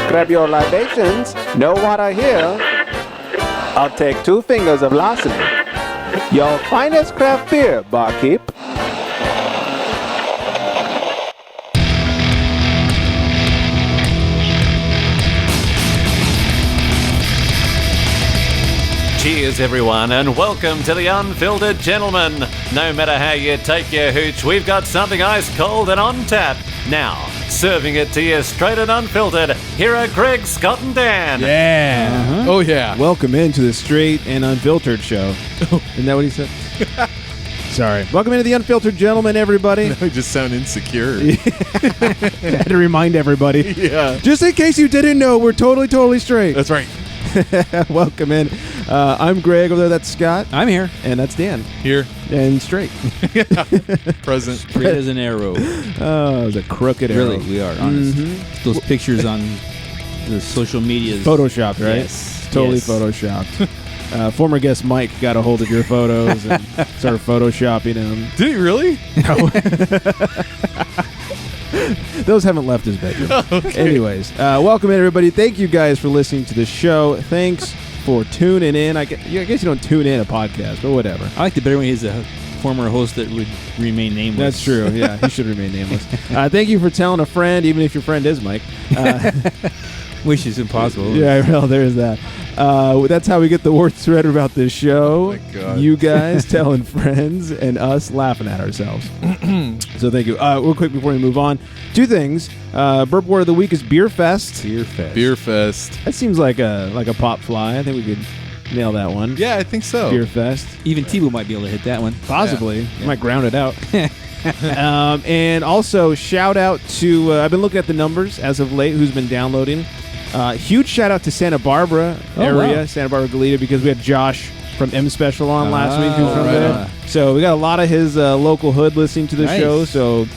Grab your libations. No water here. I'll take 2 fingers of larceny. Your finest craft beer, barkeep. Cheers, everyone, and welcome to the Unfiltered Gentlemen. No matter how you take your hooch, we've got something ice cold and on tap. Now, serving it to you straight and unfiltered, here are Greg, Scott, and Dan. Yeah. Uh-huh. Oh, yeah. Welcome into the Straight and Unfiltered show. Isn't that what he said? Sorry. Welcome into the Unfiltered Gentlemen, everybody. I just sound insecure. I had to remind everybody. Yeah. Just in case you didn't know, we're totally straight. That's right. Welcome in. I'm Greg. Over there, that's Scott. I'm here. And that's Dan. Here. And straight. Present. Straight as an arrow. Oh, it was a crooked arrow. Really, we are, honest. Those pictures on the social medias. Photoshopped, right? Yes. Totally Yes. photoshopped. Former guest Mike got a hold of your photos and started photoshopping them. Did he really? No. Those haven't left his bedroom. Okay. Anyways, welcome in, everybody. Thank you guys for listening to the show. Thanks for tuning in. I guess you don't tune in a podcast, but whatever. I like the better when he's a former host that would remain nameless. That's true. Yeah, he should remain nameless. Thank you for telling a friend, even if your friend is Mike. Which is impossible. Yeah, well, there's that. That's how we get the word spread about this show. Oh my God. You guys telling friends and us laughing at ourselves. So thank you. Real quick before we move on, 2 things. Burp word of the week is Beer Fest. Beer Fest. Beer Fest. That seems like a pop fly. I think we could nail that one. Yeah, I think so. Beer Fest. Even Tebow might be able to hit that one. Possibly. Yeah. Might ground it out. And also, shout out to, I've been looking at the numbers as of late, who's been downloading. Huge shout out to Santa Barbara area, wow. Santa Barbara Goleta, because we had Josh from M Special on last week, who's from right there. on. So we got a lot of his local hood listening to the Nice. show. So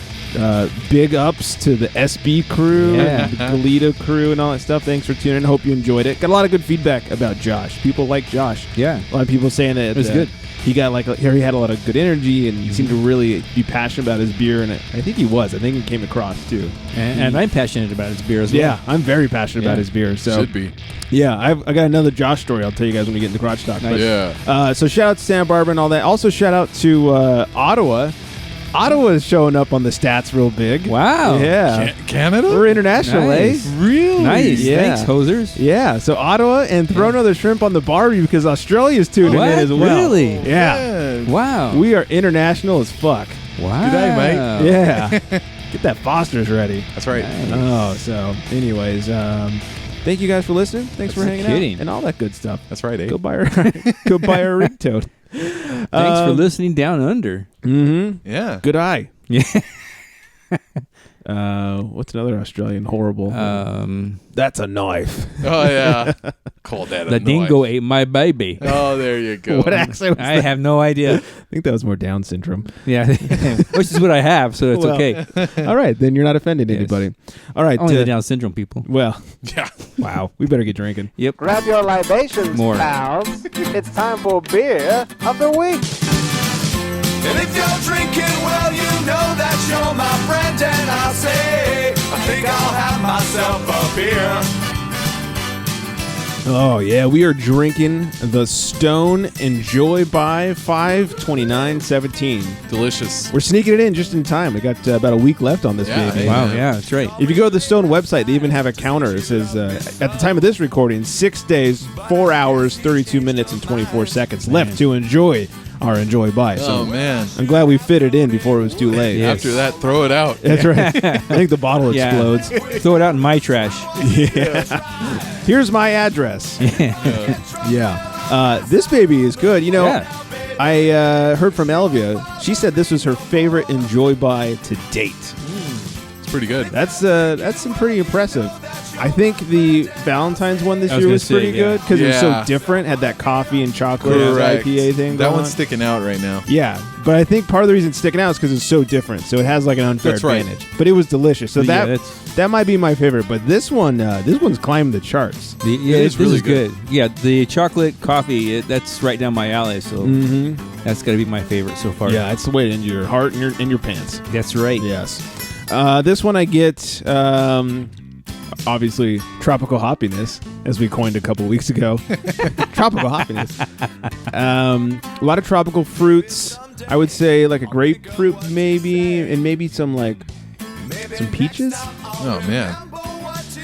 big ups to the SB crew, Yeah. and the Goleta crew, and all that stuff. Thanks for tuning in. Hope you enjoyed it. Got a lot of good feedback about Josh. People like Josh. Yeah. A lot of people saying that It was good. He got he had a lot of good energy, and he seemed to really be passionate about his beer. And I think he was. I think it came across too. And I'm passionate about his beer as well. Yeah, I'm very passionate about Yeah. his beer. So Should be. yeah, I got another Josh story I'll tell you guys when we get into Crotch Talk. Nice. But, Yeah. so shout out to Santa Barbara and all that. Also shout out to Ottawa. Ottawa is showing up on the stats real big. Wow. Yeah. Canada? We're international, Nice. eh? Really? Nice. Yeah. Thanks, hosers. Yeah, so Ottawa, and throw another shrimp on the barbie because Australia's tuning What? in as well. Really? Yeah. Wow. We are international as fuck. wow. G'day, mate. Yeah. Get that Foster's ready. That's right. Nice. Oh, so anyways, thank you guys for listening. Thanks for hanging kidding. out and all that good stuff. That's right, eh? Go buy her go buy her ring toad. Thanks for listening down under. Mm-hmm. Yeah. Good eye. Yeah. What's another Australian horrible? That's a knife. Oh, yeah. Call that a The knife. dingo ate my baby. Oh, there you go. What accent was I that? have no idea. I think that was more Down syndrome. Yeah. Which is what I have, so it's Well, okay. All right, then you're not offending Yes. anybody. All right. Only the Down syndrome people. Well, Yeah. wow. We better get drinking. Yep. Grab your libations, More. pals. It's time for beer of the week. And if you're drinking, well, you know that you're my friend. And I'll say, I think I'll have myself a beer. Oh, yeah. We are drinking the Stone Enjoy by 5/29/17. Delicious. We're sneaking it in just in time. We got about a week left on this Yeah, baby. Wow, Yeah. yeah, that's right. If you go to the Stone website, they even have a counter. It says, at the time of this recording, 6 days, 4 hours, 32 minutes, and 24 seconds left to enjoy our Enjoy by. So Oh, man. I'm glad we fit it in before it was too late. Yes. After that, throw it out. That's right. I think the bottle Yeah. explodes. Throw it out in my trash. Here's my address. Yeah. This baby is good. You know, Yeah. I heard from Elvia. She said this was her favorite Enjoy by to date. It's pretty good. That's some pretty impressive. I think the Valentine's one this I was year gonna was say, pretty yeah. good because it was so Yeah. different. Had that coffee and chocolate Correct. IPA thing. That going one's on. sticking out right now. Yeah, but I think part of the reason it's sticking out is because it's so different. So it has like an unfair That's right. advantage. But it was delicious. So Yeah, that might be my favorite. But this one's climbing the charts. Yeah, It is this really is good. Yeah, the chocolate coffee, that's right down my alley. So that's got to be my favorite so far. Yeah, it's the way into your heart and your pants. That's right. Yes. This one I get. obviously tropical hoppiness, as we coined a couple weeks ago. Tropical hoppiness. A lot of tropical fruits. I would say like a grapefruit maybe, and maybe some peaches. Oh man,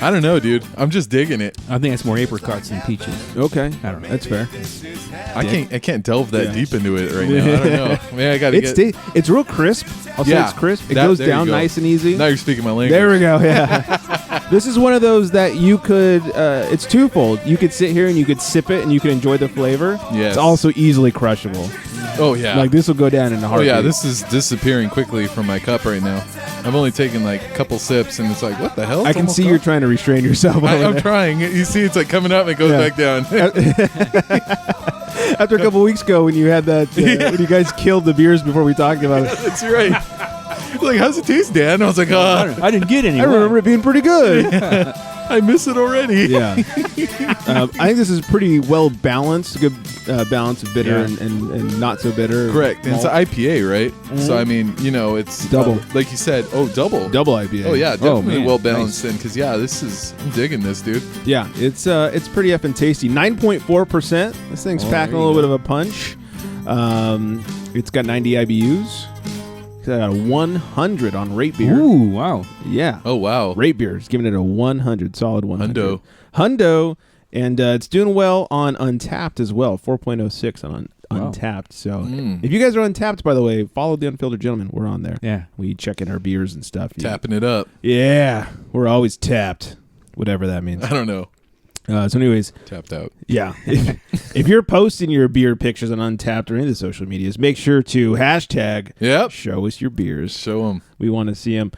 I don't know, dude. I'm just digging it. I think it's more apricots than peaches. Okay, I don't know. That's fair. I can't delve that deep into it right now. I don't know. Man, I gotta It's real crisp. I'll say it's crisp. It goes down nice and easy. Now you're speaking my language. There we go. Yeah. This is one of those that you could. It's twofold. You could sit here and you could sip it and you could enjoy the flavor. Yes. It's also easily crushable. Oh yeah. Like this will go down in a Oh heartbeat. yeah. This is disappearing quickly from my cup right now. I've only taken like a couple sips and it's like, what the hell? It's I can almost see gone. you're trying to restrain yourself. I'm trying. You see, it's like coming up and it goes back down. After a couple weeks ago, when you had that, when you guys killed the beers before we talked about it, That's right. Like, how's it taste, Dan? I was like, I didn't get any. I remember it being pretty good. I miss it already. Yeah. I think this is pretty well balanced. A good balance of bitter and not so bitter. Correct. And it's an IPA, right? So, I mean, you know, it's Double. like you said, double. Double IPA. Oh, yeah. Definitely man. well balanced then. Because, I'm digging this, dude. Yeah, it's pretty effing tasty. 9.4%. This thing's packing a little bit of a punch. It's got 90 IBUs. It's got a 100 on Rate Beer. Ooh, wow. Yeah. Oh, wow. Rate Beer is giving it a 100, solid 100. Hundo. Hundo, and it's doing well on Untapped as well. 4.06 on Untapped. So if you guys are Untapped, by the way, follow the Unfiltered Gentlemen. We're on there. Yeah. We check in our beers and stuff. Tapping it up. Yeah. We're always tapped, whatever that means. I don't know. So anyways, Tapped out. yeah. If you're posting your beer pictures on Untapped or any of the social medias, make sure to hashtag show us your beers. Show them. We want to see them.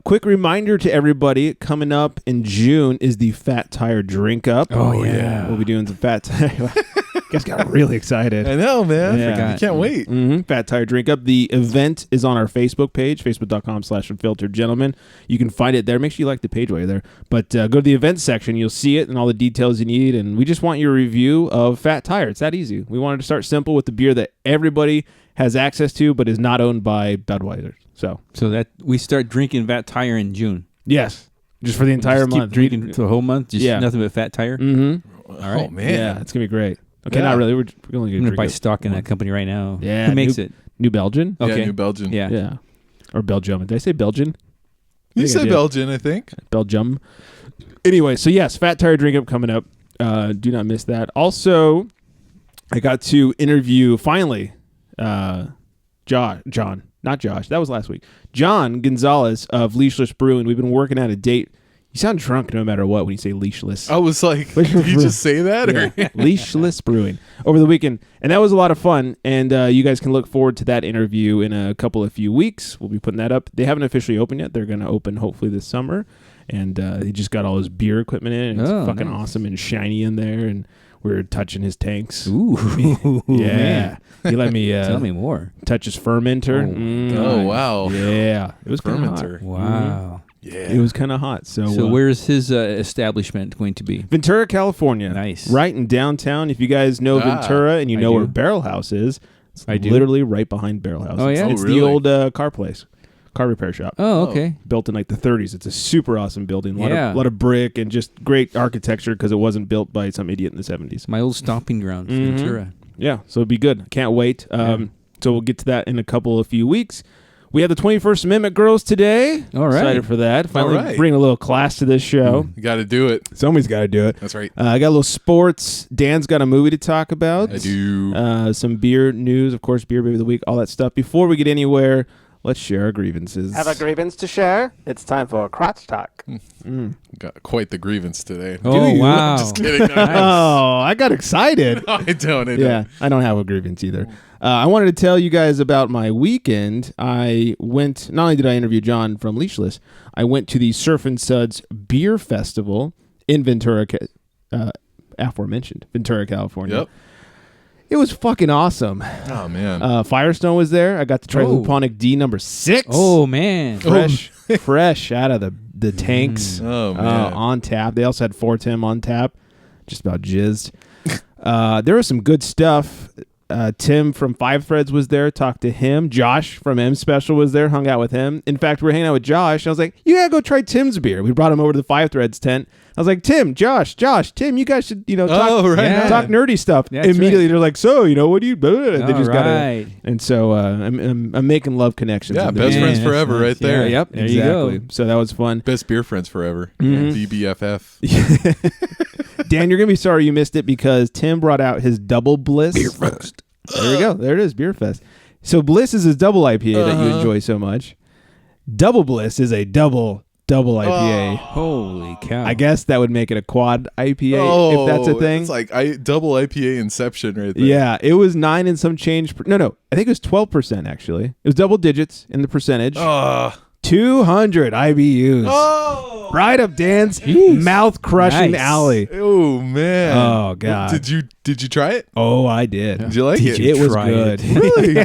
Quick reminder to everybody, coming up in June is the Fat Tire Drink Up. Oh, yeah. We'll be doing some Fat Tire. You guys got really excited. I know, man. Yeah. I can't wait. Fat Tire Drink Up. The event is on our Facebook page, facebook.com/Unfiltered Gentlemen. You can find it there. Make sure you like the page while you're there. But go to the event section. You'll see it and all the details you need. And we just want your review of Fat Tire. It's that easy. We wanted to start simple with the beer that everybody has access to, but is not owned by Budweiser. So that we start drinking Fat Tire in June. yes, just for the entire Just month. Keep drinking for the whole month. Just nothing but Fat Tire. Mm-hmm. All right. Oh, man. Yeah, it's gonna be great. Okay, not really. We're only I'm gonna gonna buy drink stock in that company right now. Yeah, Who makes it? New Belgian. Okay. Yeah, New Belgian. Yeah. Yeah, or Belgium. Did I say Belgian? You I said did. Belgian, I think. Belgium. Anyway, so yes, Fat Tire Drink Up coming up. Do not miss that. Also, I got to interview finally John, not Josh. That was last week. John Gonzalez of Leashless Brewing. We've been working out a date. You sound drunk no matter what when you say leashless. I was like, did you just say that? Or? Yeah. Leashless Brewing over the weekend, and that was a lot of fun. And you guys can look forward to that interview in a few weeks. We'll be putting that up. They haven't officially opened yet. They're going to open hopefully this summer, and he just got all his beer equipment in. And it's fucking awesome and shiny in there, and we're touching his tanks. Ooh, yeah. Man. He let me Tell me more. touch his fermenter. Oh, wow. Yeah, it was kind of hot. Fermenter. Wow. Yeah. It was kind of hot. So where's his establishment going to be? Ventura, California. Nice. Right in downtown. If you guys know Ventura and you know where Barrel House is, it's literally right behind Barrel House. Oh, yeah? It's really? the old car place, car repair shop. Oh, okay. Built in like the 30s. It's a super awesome building. A Yeah. lot of brick and just great architecture because it wasn't built by some idiot in the 70s. My old stomping ground, Ventura. Yeah, so it'd be good. Can't wait. So we'll get to that in a few weeks. We have the 21st Amendment girls today. All right. Excited for that. Finally right. bring a little class to this show. You got to do it. Somebody's got to do it. That's right. I got a little sports. Dan's got a movie to talk about. I do. Some beer news, of course, Beer Baby of the Week, all that stuff. Before we get anywhere, let's share our grievances. Have a grievance to share? It's time for crotch talk. Got quite the grievance today. Oh, you? wow. Just kidding. No, Oh, I got excited. I don't. Yeah, I don't have a grievance either. I wanted to tell you guys about my weekend. I went, not only did I interview John from Leashless, I went to the Surf N Suds Beer Festival in Ventura, aforementioned, Ventura, California. Yep. It was fucking awesome. Oh, man. Firestone was there. I got to try Luponic D number 6. Oh, man. Fresh out of the tanks. Oh, man. On tap. They also had 410 on tap. Just about jizzed. There was some good stuff. Tim from Five Threads was there, talked to him. Josh from M Special was there, hung out with him. In fact, we were hanging out with Josh. And I was like, you gotta go try Tim's beer. We brought him over to the Five Threads tent. I was like, Tim, Josh, Tim, you guys should, talk, talk nerdy stuff. That's Immediately, right. they're like, so, what do you? They just got right. And so I'm making love connections. Yeah, with the best beer. friends forever right there. Yep. There you Exactly. go. So that was fun. Best beer friends forever. BBFF. Dan, you're gonna be sorry you missed it because Tim brought out his Double Bliss. Beer Fest. There we go. There it is, Beer Fest. So Bliss is his double IPA that you enjoy so much. Double Bliss is a double IPA. Holy cow. I guess that would make it a quad IPA if that's a thing. It's like double IPA inception right there. Yeah, it was 9 and some change. No, I think it was 12% actually. It was double digits in the percentage. 200 IBUs. Oh, Right up Dan's mouth crushing Nice. alley. oh man. Oh god. Did you try it? Oh, I did. Did you like it? It was try good. Really?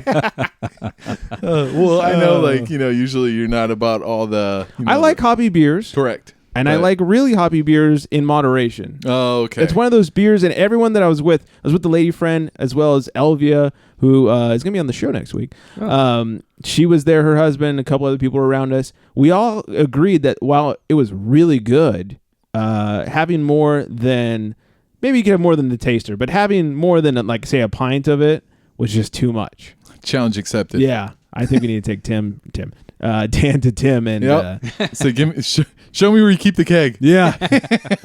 Well, I know, usually you're not about all the. I like hoppy beers. Correct. And I But- like really hoppy beers in moderation. Oh, okay. It's one of those beers, and everyone that I was with the lady friend as well as Elvia, who is going to be on the show next week. She was there, her husband, a couple other people were around us. We all agreed that while it was really good, having more than, maybe you could have more than the taster, but having more than, like, say, a pint of it was just too much. Challenge accepted. Yeah. I think we need to take Dan to Tim and Yep. So give me, show me where you keep the keg. yeah.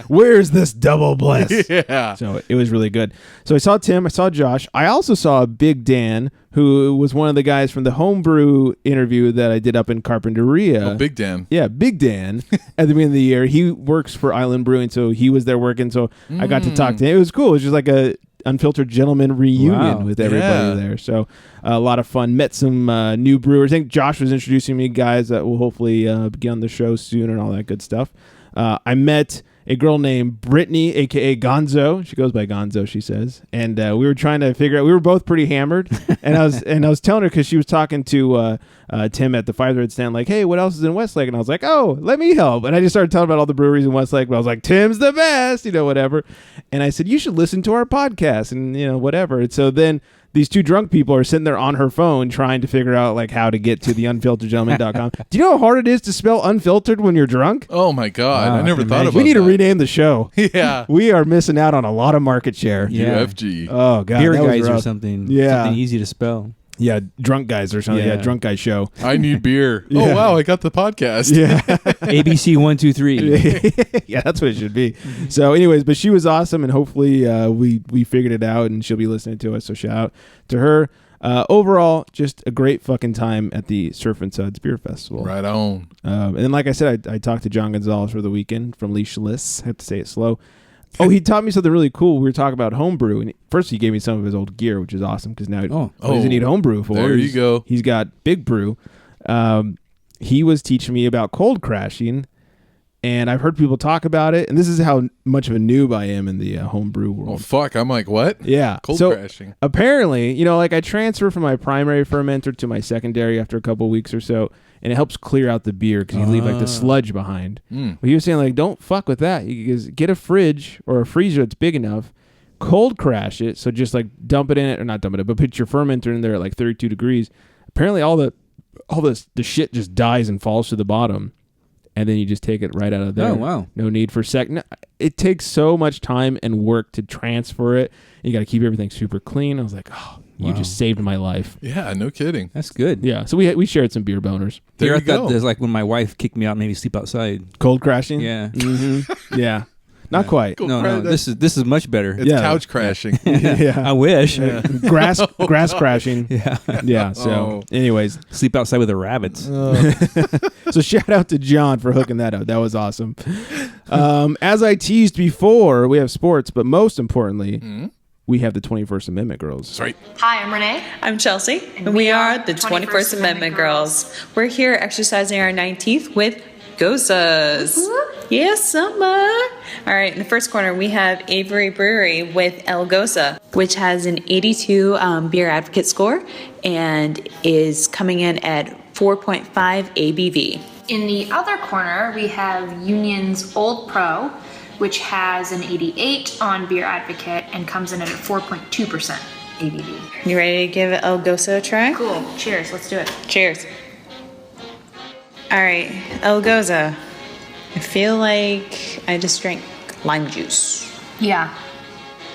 Where's this Double Bliss? Yeah. So it was really good. So I saw Tim, I saw Josh. I also saw Big Dan, who was one of the guys from the homebrew interview that I did up in Carpinteria. Oh, Big Dan. Yeah, Big Dan at the beginning of the year. He works for Island Brewing, so he was there working. So I got to talk to him. It was cool. It was just like a Unfiltered Gentlemen reunion Wow. with everybody there. So a lot of fun. Met some new brewers. I think Josh was introducing me guys that will hopefully get on the show soon and all that good stuff. I met a girl named Brittany, aka Gonzo. She goes by Gonzo, she says. And we were trying to figure out. We were both pretty hammered, and I was telling her because she was talking to Tim at the Five Thread stand, like, "Hey, what else is in Westlake?" And I was like, "Oh, let me help." And I just started telling about all the breweries in Westlake. But I was like, "Tim's the best," whatever. And I said, "You should listen to our podcast," and whatever. And so then these two drunk people are sitting there on her phone trying to figure out like how to get to the unfilteredgentleman.com. Do you know how hard it is to spell unfiltered when you're drunk? Oh my God. Wow, I never I can thought imagine. about We need that. to rename the show. Yeah. We are missing out on a lot of market share. Yeah. UFG. Oh god, Beer that was guys or rough. something. Yeah. Something easy to spell. Yeah, drunk guys or something. Yeah, Yeah. drunk guy show. I need beer. Yeah. Oh wow, I got the podcast. Yeah. ABC 1, 2, 3. Yeah, that's what it should be. So anyways, but she was awesome, and hopefully we figured it out, and she'll be listening to us, so shout out to her. Overall, just a great fucking time at the Surf N Suds Beer Festival. Right on. And then, like I said, I talked to John Gonzalez for the weekend from Leashless. I have to say it slow. Oh, he taught me something really cool. We were talking about homebrew, and first he gave me some of his old gear, which is awesome because now what does he need homebrew for? There you go. He's got Big Brew. He was teaching me about cold crashing, and I've heard people talk about it, and this is how much of a noob I am in the homebrew Oh world. fuck, I'm like, what? Yeah. Cold so crashing. apparently, like I transfer from my primary fermenter to my secondary after a couple weeks or so, and it helps clear out the beer because you leave like the sludge behind. Well, he was saying like, don't fuck with that. He goes, get a fridge or a freezer that's big enough, cold crash it. So just like dump it in it, or not dump it in, but put your fermenter in there at like 32 degrees. Apparently all the shit just dies and falls to the bottom. And then you just take it right out of there. Oh, wow. No need for it takes so much time and work to transfer it. You got to keep everything super clean. I was like, oh, you Wow. just saved my life. Yeah, no kidding. That's good. Yeah. So we shared some beer boners. There Here, you I thought go. there's like when my wife kicked me out, maybe sleep outside. Cold crashing? Yeah. Mm-hmm. Yeah. Not quite. Cool. No, this is much better. It's Yeah. couch crashing. Yeah. I wish. Grass crashing. Yeah. Yeah. So, anyways, Sleep outside with the rabbits. so shout out to John for hooking that up. That was awesome. As I teased before, we have sports, but most importantly, we have the 21st Amendment girls. That's right. Hi, I'm Renee. I'm Chelsea, and we are the 21st Amendment Girls. We're here exercising our 19th with Goses. Yeah, summer. All right, in the first corner, we have Avery Brewery with El Gose, which has an 82 beer advocate score and is coming in at 4.5 ABV. In the other corner, we have Union's Old Pro, which has an 88 on Beer Advocate and comes in at 4.2%. ABV. You ready to give El Gose a try? Cool. Cheers. Let's do it. Cheers. All right, El Gose. I feel like I just drank lime juice. Yeah.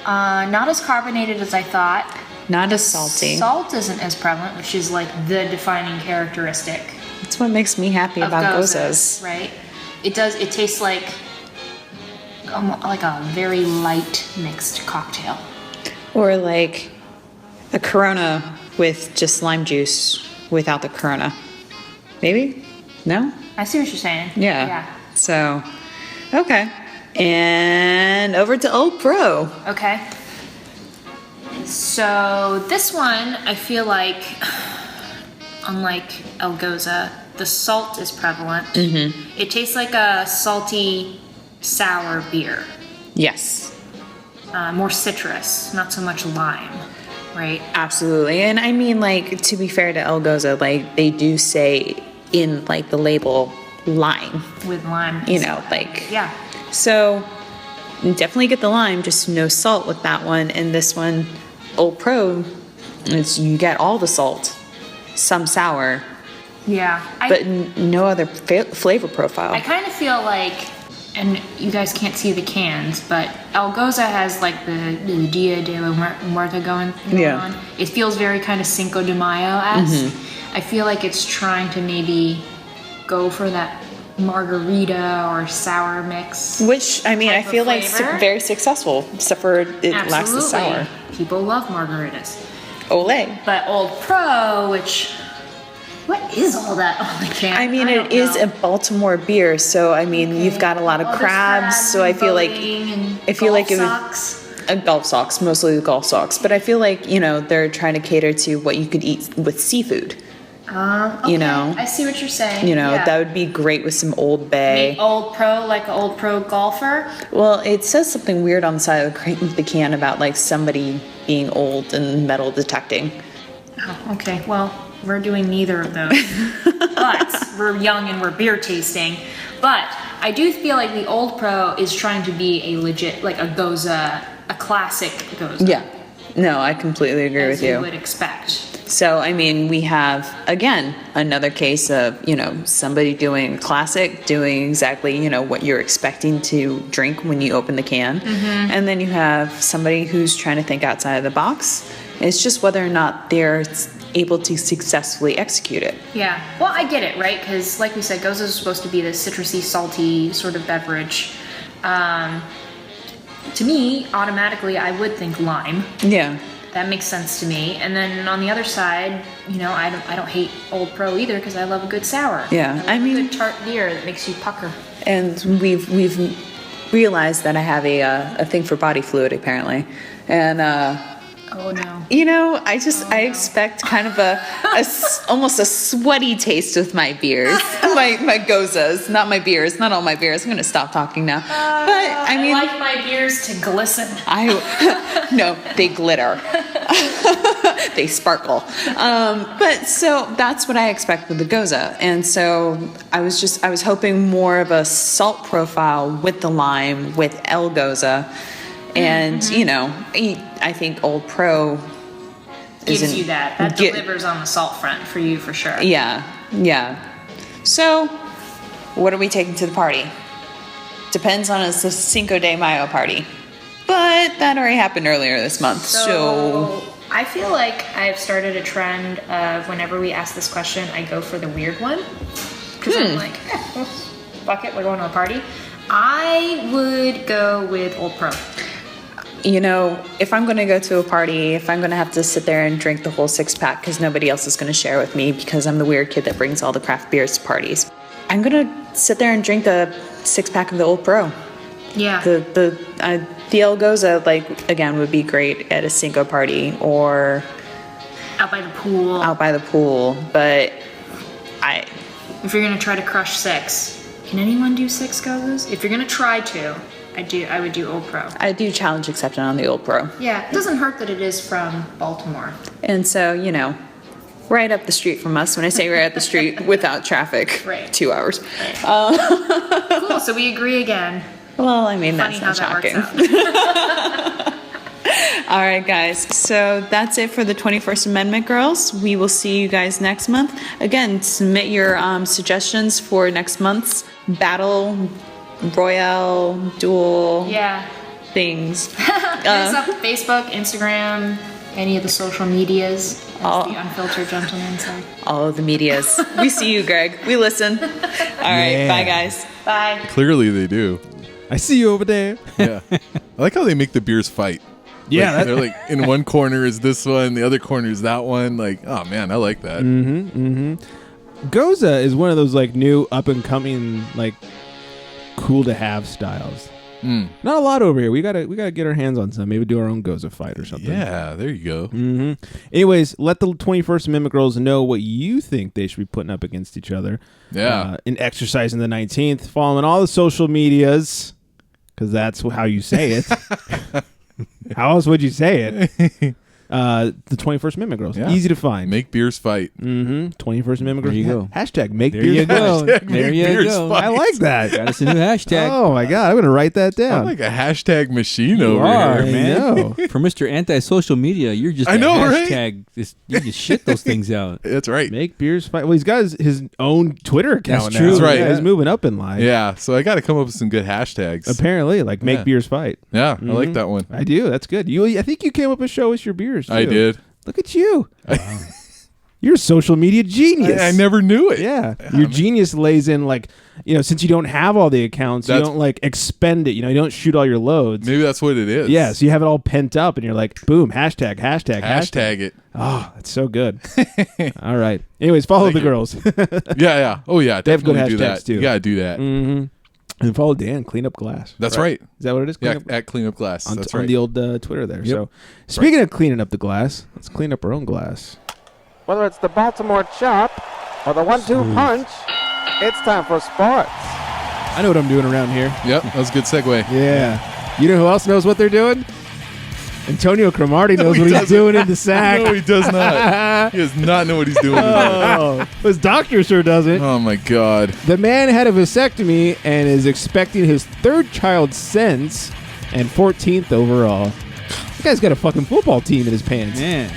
Not as carbonated as I thought. Not as salty. Salt isn't as prevalent, which is like the defining characteristic That's what makes me happy of about Goses, Goses. right? It tastes like a very light mixed cocktail. Or like a Corona with just lime juice without the Corona. Maybe? No? I see what you're saying. Yeah. So, okay. And over to Old Pro. Okay. So this one, I feel like, unlike El Gose, the salt is prevalent. Mm-hmm. It tastes like a salty, sour beer. Yes. More citrus, not so much lime, right? Absolutely. And I mean, like, to be fair to El Gose, like, they do say in, like, the label, lime. With lime. You know, like... Yeah. So, definitely get the lime, just no salt with that one. And this one, Old Pro, you get all the salt, some sour, Yeah. but no other flavor profile. I kind of feel like, and you guys can't see the cans, but El Gose has like the Dia de la Muerta going on. It feels very kind of Cinco de Mayo-esque. I feel like it's trying to maybe go for that margarita or sour mix. Which, I mean, I feel like flavor. very successful, except for it lacks the sour. People love margaritas. Olay. But Old Pro, which... What is all that on the can? I mean, it is a Baltimore beer, so I mean, you've got a lot of crabs, so I feel like it would golf socks, mostly the golf socks, but I feel like, you know, they're trying to cater to what you could eat with seafood. Okay. You know, I see what you're saying. You know, yeah. that would be great with some Old Bay. Maybe Old Pro, like an Old Pro golfer. Well, it says something weird on the side of the can about like somebody being old and metal detecting. Oh, okay. Well, we're doing neither of those. But we're young and we're beer tasting. But I do feel like the Old Pro is trying to be a legit, like a Gose, a classic Gose. Yeah. No, I completely agree with you. As you would expect. So, I mean, we have, again, another case of, you know, somebody doing classic, doing exactly, you know, what you're expecting to drink when you open the can. Mm-hmm. And then you have somebody who's trying to think outside of the box. It's just whether or not they're able to successfully execute it. Yeah. Well, I get it, right? Because, like we said, Gose is supposed to be this citrusy, salty sort of beverage. To me, automatically, I would think lime. Yeah. That makes sense to me. And then on the other side, you know, I don't hate Old Pro either because I love a good sour. Yeah, I mean, a good tart beer that makes you pucker. And we've realized that I have a thing for body fluid apparently, and oh no. You know, I expect kind of almost a sweaty taste with my beers, my Goses, not my beers, not all my beers. I'm gonna stop talking now. But I mean, I like my beers to glisten. No, they glitter. They sparkle. But so that's what I expect with the Gose. And so I was hoping more of a salt profile with the lime with El Gose. And, you know, I think Old Pro gives you that delivers on the salt front for you for sure. Yeah. So, what are we taking to the party? Depends on it's a Cinco de Mayo party. But that already happened earlier this month, so... I feel like I've started a trend of whenever we ask this question, I go for the weird one. Because I'm like, well, fuck it, we're going to a party. I would go with Old Pro. You know, if I'm going to go to a party, if I'm going to have to sit there and drink the whole 6-pack because nobody else is going to share with me because I'm the weird kid that brings all the craft beers to parties, I'm going to sit there and drink the 6-pack of the Old Pro. Yeah. The El Gose, like, again, would be great at a Cinco party or... Out by the pool. But if you're going to try to crush 6, can anyone do 6 Goses? If you're going to try to, I would do Old Pro. I do challenge accepted on the Old Pro. Yeah, it doesn't hurt that it is from Baltimore. And so, you know, right up the street from us. When I say right up the street, without traffic, right. 2 hours. Right. Cool, so we agree again. Well, I mean, Funny that's not how shocking. that works All right, guys. So that's it for the 21st Amendment girls. We will see you guys next month. Again, submit your suggestions for next month's battle royale duel Yeah. things. Hit us up Facebook, Instagram, any of the social medias. That's the Unfiltered Gentlemen. So. All of the medias. We see you, Greg. We listen. All right. Yeah. Bye, guys. Bye. Clearly they do. I see you over there. Yeah. I like how they make the beers fight. Yeah, Like, they're like in one corner is this one, the other corner is that one. Like, oh man, I like that. Gose is one of those like new up and coming like cool to have styles. Not a lot over here. We gotta get our hands on some. Maybe do our own Gose fight or something. Yeah, there you go. Anyways, let the 21st Amendment girls know what you think they should be putting up against each other. Yeah. In exercising the 19th, following all the social medias, because that's how you say it. How else would you say it? The 21st Amendment girls. Yeah. Easy to find. Make beers fight. 21st Amendment girls. There you go. Hashtag make There beers you go. fight. There you beers go. fight. I like that. Got us a new hashtag. Oh my god, I'm gonna write that down. I'm like a hashtag machine You over are, here. man. know. For Mr. Anti-Social Media, you're just I a know, right? hashtag. You just shit those things out. That's right. Make beers fight. Well, he's got his own Twitter account. That's now. true. That's right. Yeah, he's moving up in life. Yeah, so I got to come up with some good hashtags. Apparently, like make Yeah. beers fight. Yeah, I like that one. I do. That's good. I think you came up with show us your beers. Too. I did. Look at you. You're a social media genius. I never knew it. Yeah. Your genius lays in like, since you don't have all the accounts, you That's- don't like expend it. You don't shoot all your loads. Maybe that's what it is. Yeah, so you have it all pent up and you're like, boom, hashtag. Hashtag it. Oh, that's so good. All right. Anyways, follow the girls. Yeah. Oh, yeah. They have good Definitely do hashtags, that. too. You got to do that. And follow Dan, Clean Up Glass. That's right. Is that what it is? Yeah, Clean Up- at Clean Up Glass. on, That's on right. the old Twitter there. So, speaking of cleaning up the glass, let's clean up our own glass. Whether it's the Baltimore chop or the 1-2 punch, it's time for sports. I know what I'm doing around here. Yep, that was a good segue. Yeah. You know who else knows what they're doing? Antonio Cromartie knows what he's doing in the sack. No, he does not. He does not know what he's doing. Oh, his doctor sure doesn't. Oh, my God. The man had a vasectomy and is expecting his third child since and 14th overall. That guy's got a fucking football team in his pants. Man.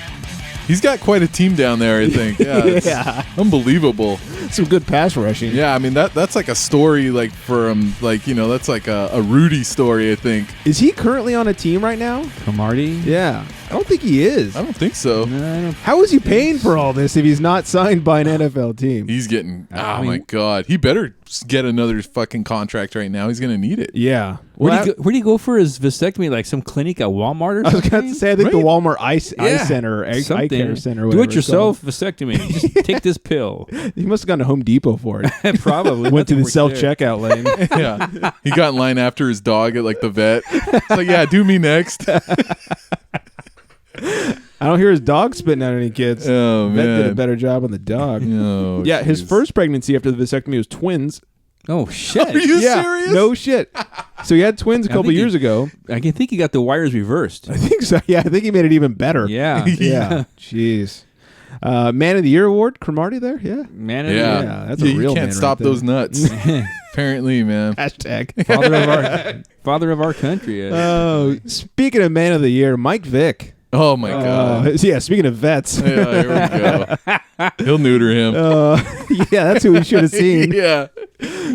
He's got quite a team down there, I think. Yeah, it's Yeah. unbelievable. Some good pass rushing. Yeah, I mean, that's like a story, like, from, like, that's like a Rudy story, I think. Is he currently on a team right now? Cromartie? Yeah. I don't think he is. I don't think so. No, I don't. How is he paying for all this if he's not signed by an NFL team? He's getting, I my mean- God. He better get another fucking contract right now. He's going to need it. Yeah. Where'd he go for his vasectomy? Like some clinic at Walmart or I was something? going to say, I think the Right. Walmart eye Yeah. center, eye Something. care center. Do whatever it it's yourself vasectomy. Just take this pill. called. He must have gone to Home Depot for it. Probably. Went to the Nothing works there. self-checkout lane. Yeah. He got in line after his dog at, like, the vet. It's like, yeah, do me next. I don't hear his dog spitting out any kids. Oh, Vet did a man. better job on the dog. Oh, Yeah, his jeez. first pregnancy after the vasectomy was twins. Oh, shit. Are you Yeah, serious? no shit. So he had twins a I couple think years ago. I can think he got the wires reversed. I think so. Yeah, I think he made it even better. Yeah. Yeah. Jeez. Man of the Year award, Cromartie there? Yeah. Man of the Yeah. year. Yeah, that's a You real can't man stop right there. those nuts. Apparently, man. Hashtag. Father of our country. Oh, speaking of Man of the Year, Mike Vick. Oh, my God. Yeah, speaking of vets. Yeah, here we go. He'll neuter him. Yeah, that's who we should have seen. Yeah.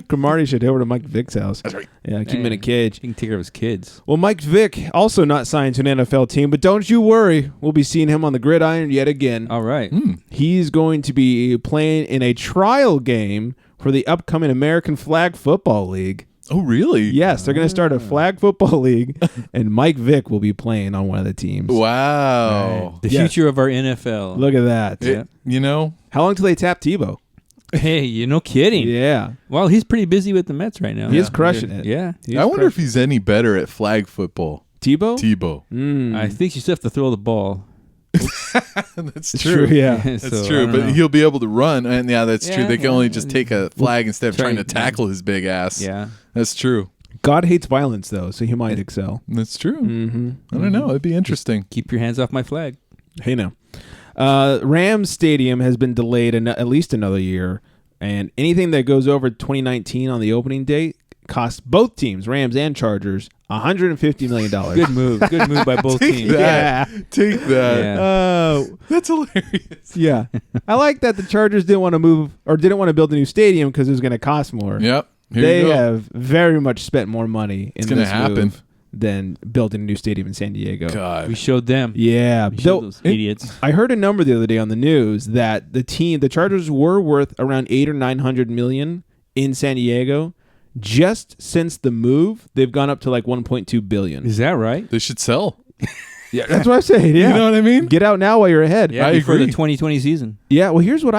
Cromartie should head over to Mike Vick's house. That's right. Yeah, keep him in a cage. He can take care of his kids. Well, Mike Vick also not signed to an NFL team, but don't you worry. We'll be seeing him on the gridiron yet again. All right. He's going to be playing in a trial game for the upcoming American Flag Football League. Oh, really? Yes, they're going to start a flag football league, and Mike Vick will be playing on one of the teams. Wow. The Yeah. future of our NFL. Look at that. It- you know, How long till they tap Tebow? Hey, you're no kidding. Yeah. Well, he's pretty busy with the Mets right now. He is crushing it. Yeah. He's I wonder if crushing he's any better at flag football. it. Tebow? Tebow. I think you still have to throw the ball. That's It's true. yeah. That's So, I true, don't but know. he'll be able to run, and yeah, that's true. Yeah, They can yeah. only just take a flag instead of Try- trying to tackle his big ass. Yeah. That's true. God hates violence, though, so he might excel. That's true. I don't know. It'd be interesting. Keep your hands off my flag. Hey, now. Rams Stadium has been delayed at least another year, and anything that goes over 2019 on the opening date cost both teams, Rams and Chargers, $150 million. Good move. Good move by both teams. Take that. Yeah. That's hilarious. Yeah. I like that the Chargers didn't want to move or didn't want to build a new stadium because it was going to cost more. Yep. Here They you go. have very much spent more money in gonna this happen. move than building a new stadium in San Diego. God. We showed them. Yeah. We Though, showed those idiots. I heard a number the other day on the news that the Chargers were worth around 800 or 900 million in San Diego. Just since the move, they've gone up to like 1.2 billion. Is that right? They should sell. Yeah, that's what I'm saying. Yeah. You know what I mean? Get out now while you're ahead. Yeah, I before agree. the 2020 season. Yeah. Well, here's what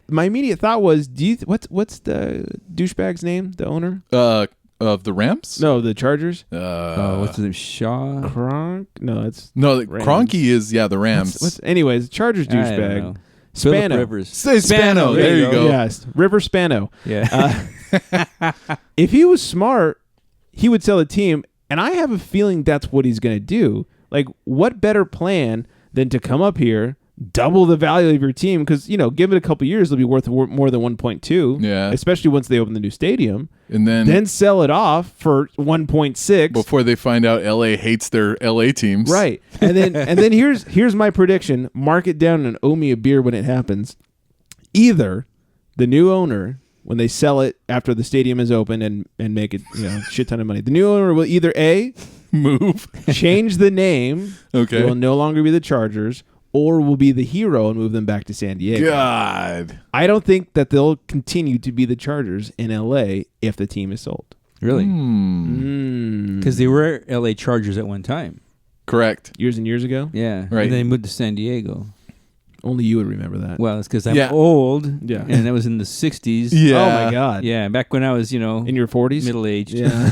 my immediate thought was: what's the douchebag's name? The owner? Of the Rams? No, the Chargers. What's his name? Shaw. Kronk? No, it's No, Rams. Kroenke is the Rams. anyways, Chargers I don't douchebag. know. Phillip Spano. Rivers. Spano. There you go. Yes, River Spano. Yeah. If he was smart, he would sell a team, and I have a feeling that's what he's going to do. Like, what better plan than to come up here, double the value of your team? Because, give it a couple years, it'll be worth more than 1.2. Yeah. Especially once they open the new stadium. And then Sell it off for 1.6 before they find out LA hates their LA teams. Right. And then here's my prediction. Mark it down and owe me a beer when it happens. Either the new owner, when they sell it after the stadium is open and make it shit ton of money, the new owner will either A, Move. change the name. Okay. It will no longer be the Chargers, or will be the hero and move them back to San Diego. God. I don't think that they'll continue to be the Chargers in LA if the team is sold. Really? Hmm. Because they were LA Chargers at one time. Correct. Years and years ago? Yeah. Right. And then they moved to San Diego. Only you would remember that. Well, it's because I'm Yeah. old. Yeah. And that was in the 60s. Yeah. Oh, my God. Yeah. Back when I was, In your 40s? middle-aged. Yeah.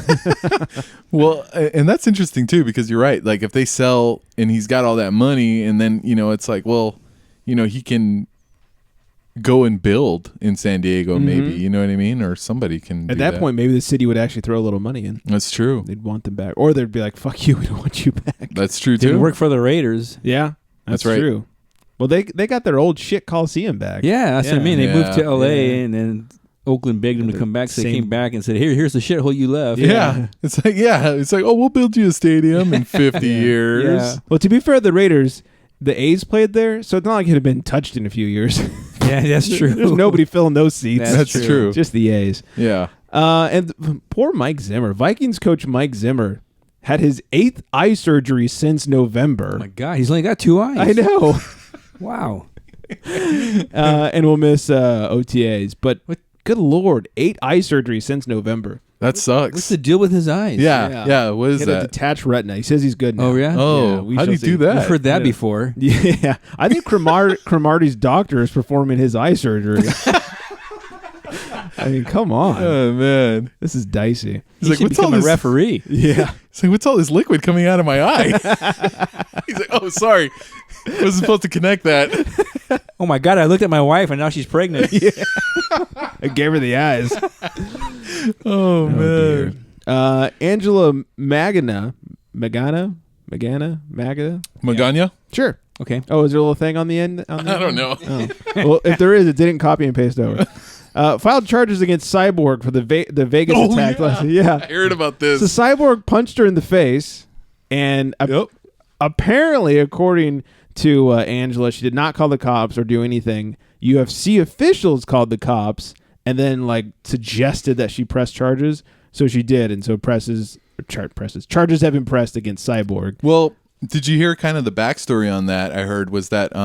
Well, and that's interesting too, because you're right. Like, if they sell and he's got all that money, and then it's like, well, he can go and build in San Diego, maybe. You know what I mean? Or somebody can. At do that point, maybe the city would actually throw a little money in. that's true. They'd want them back. Or they'd be like, fuck you, we don't want you back. That's true Didn't too. work for the Raiders. Yeah, That's right. true. Well, they got their old shit Coliseum back. Yeah, that's what I mean. They moved to Yeah. LA, Yeah. and then Oakland begged them to come back, so they Same- came back and said, here's the shithole you left. Yeah. It's like, oh, we'll build you a stadium in 50 years. Yeah. Well, to be fair, the Raiders, the A's played there, so it's not like it had been touched in a few years. Yeah, that's true. There's nobody filling those seats. That's true. Just the A's. Yeah. And poor Mike Zimmer, Vikings coach Mike Zimmer, had his 8th eye surgery since November. Oh, my God. He's only got 2 eyes. I know. Wow. And we'll miss OTAs. But good Lord, 8 eye surgeries since November. That sucks. What's the deal with his eyes? Yeah. What is He had a that? detached retina. He says he's good now. Oh, yeah? Oh, Yeah, we how do shall you see. do that? I've heard that Yeah. before. Yeah. I think Cromartie's doctor is performing his eye surgery. I mean, come on. Oh, man. This is dicey. He's He like, should what's all become a this? referee. Yeah. He's like, what's all this liquid coming out of my eye? He's like, oh, sorry. I wasn't supposed to connect that. Oh, my God. I looked at my wife, and now she's pregnant. I gave her the eyes. Oh, man. Angela Magana. Magana? Sure. Okay. Oh, is there a little thing on the end? I don't know. Oh. Well, if there is, it didn't copy and paste over. Filed charges against Cyborg for the Vegas attack. I heard about this. So Cyborg punched her in the face, and apparently, according to Angela, she did not call the cops or do anything. UFC officials called the cops and then suggested that she press charges. So she did, and so charges have been pressed against Cyborg. Well, did you hear kind of the backstory on that? I heard was that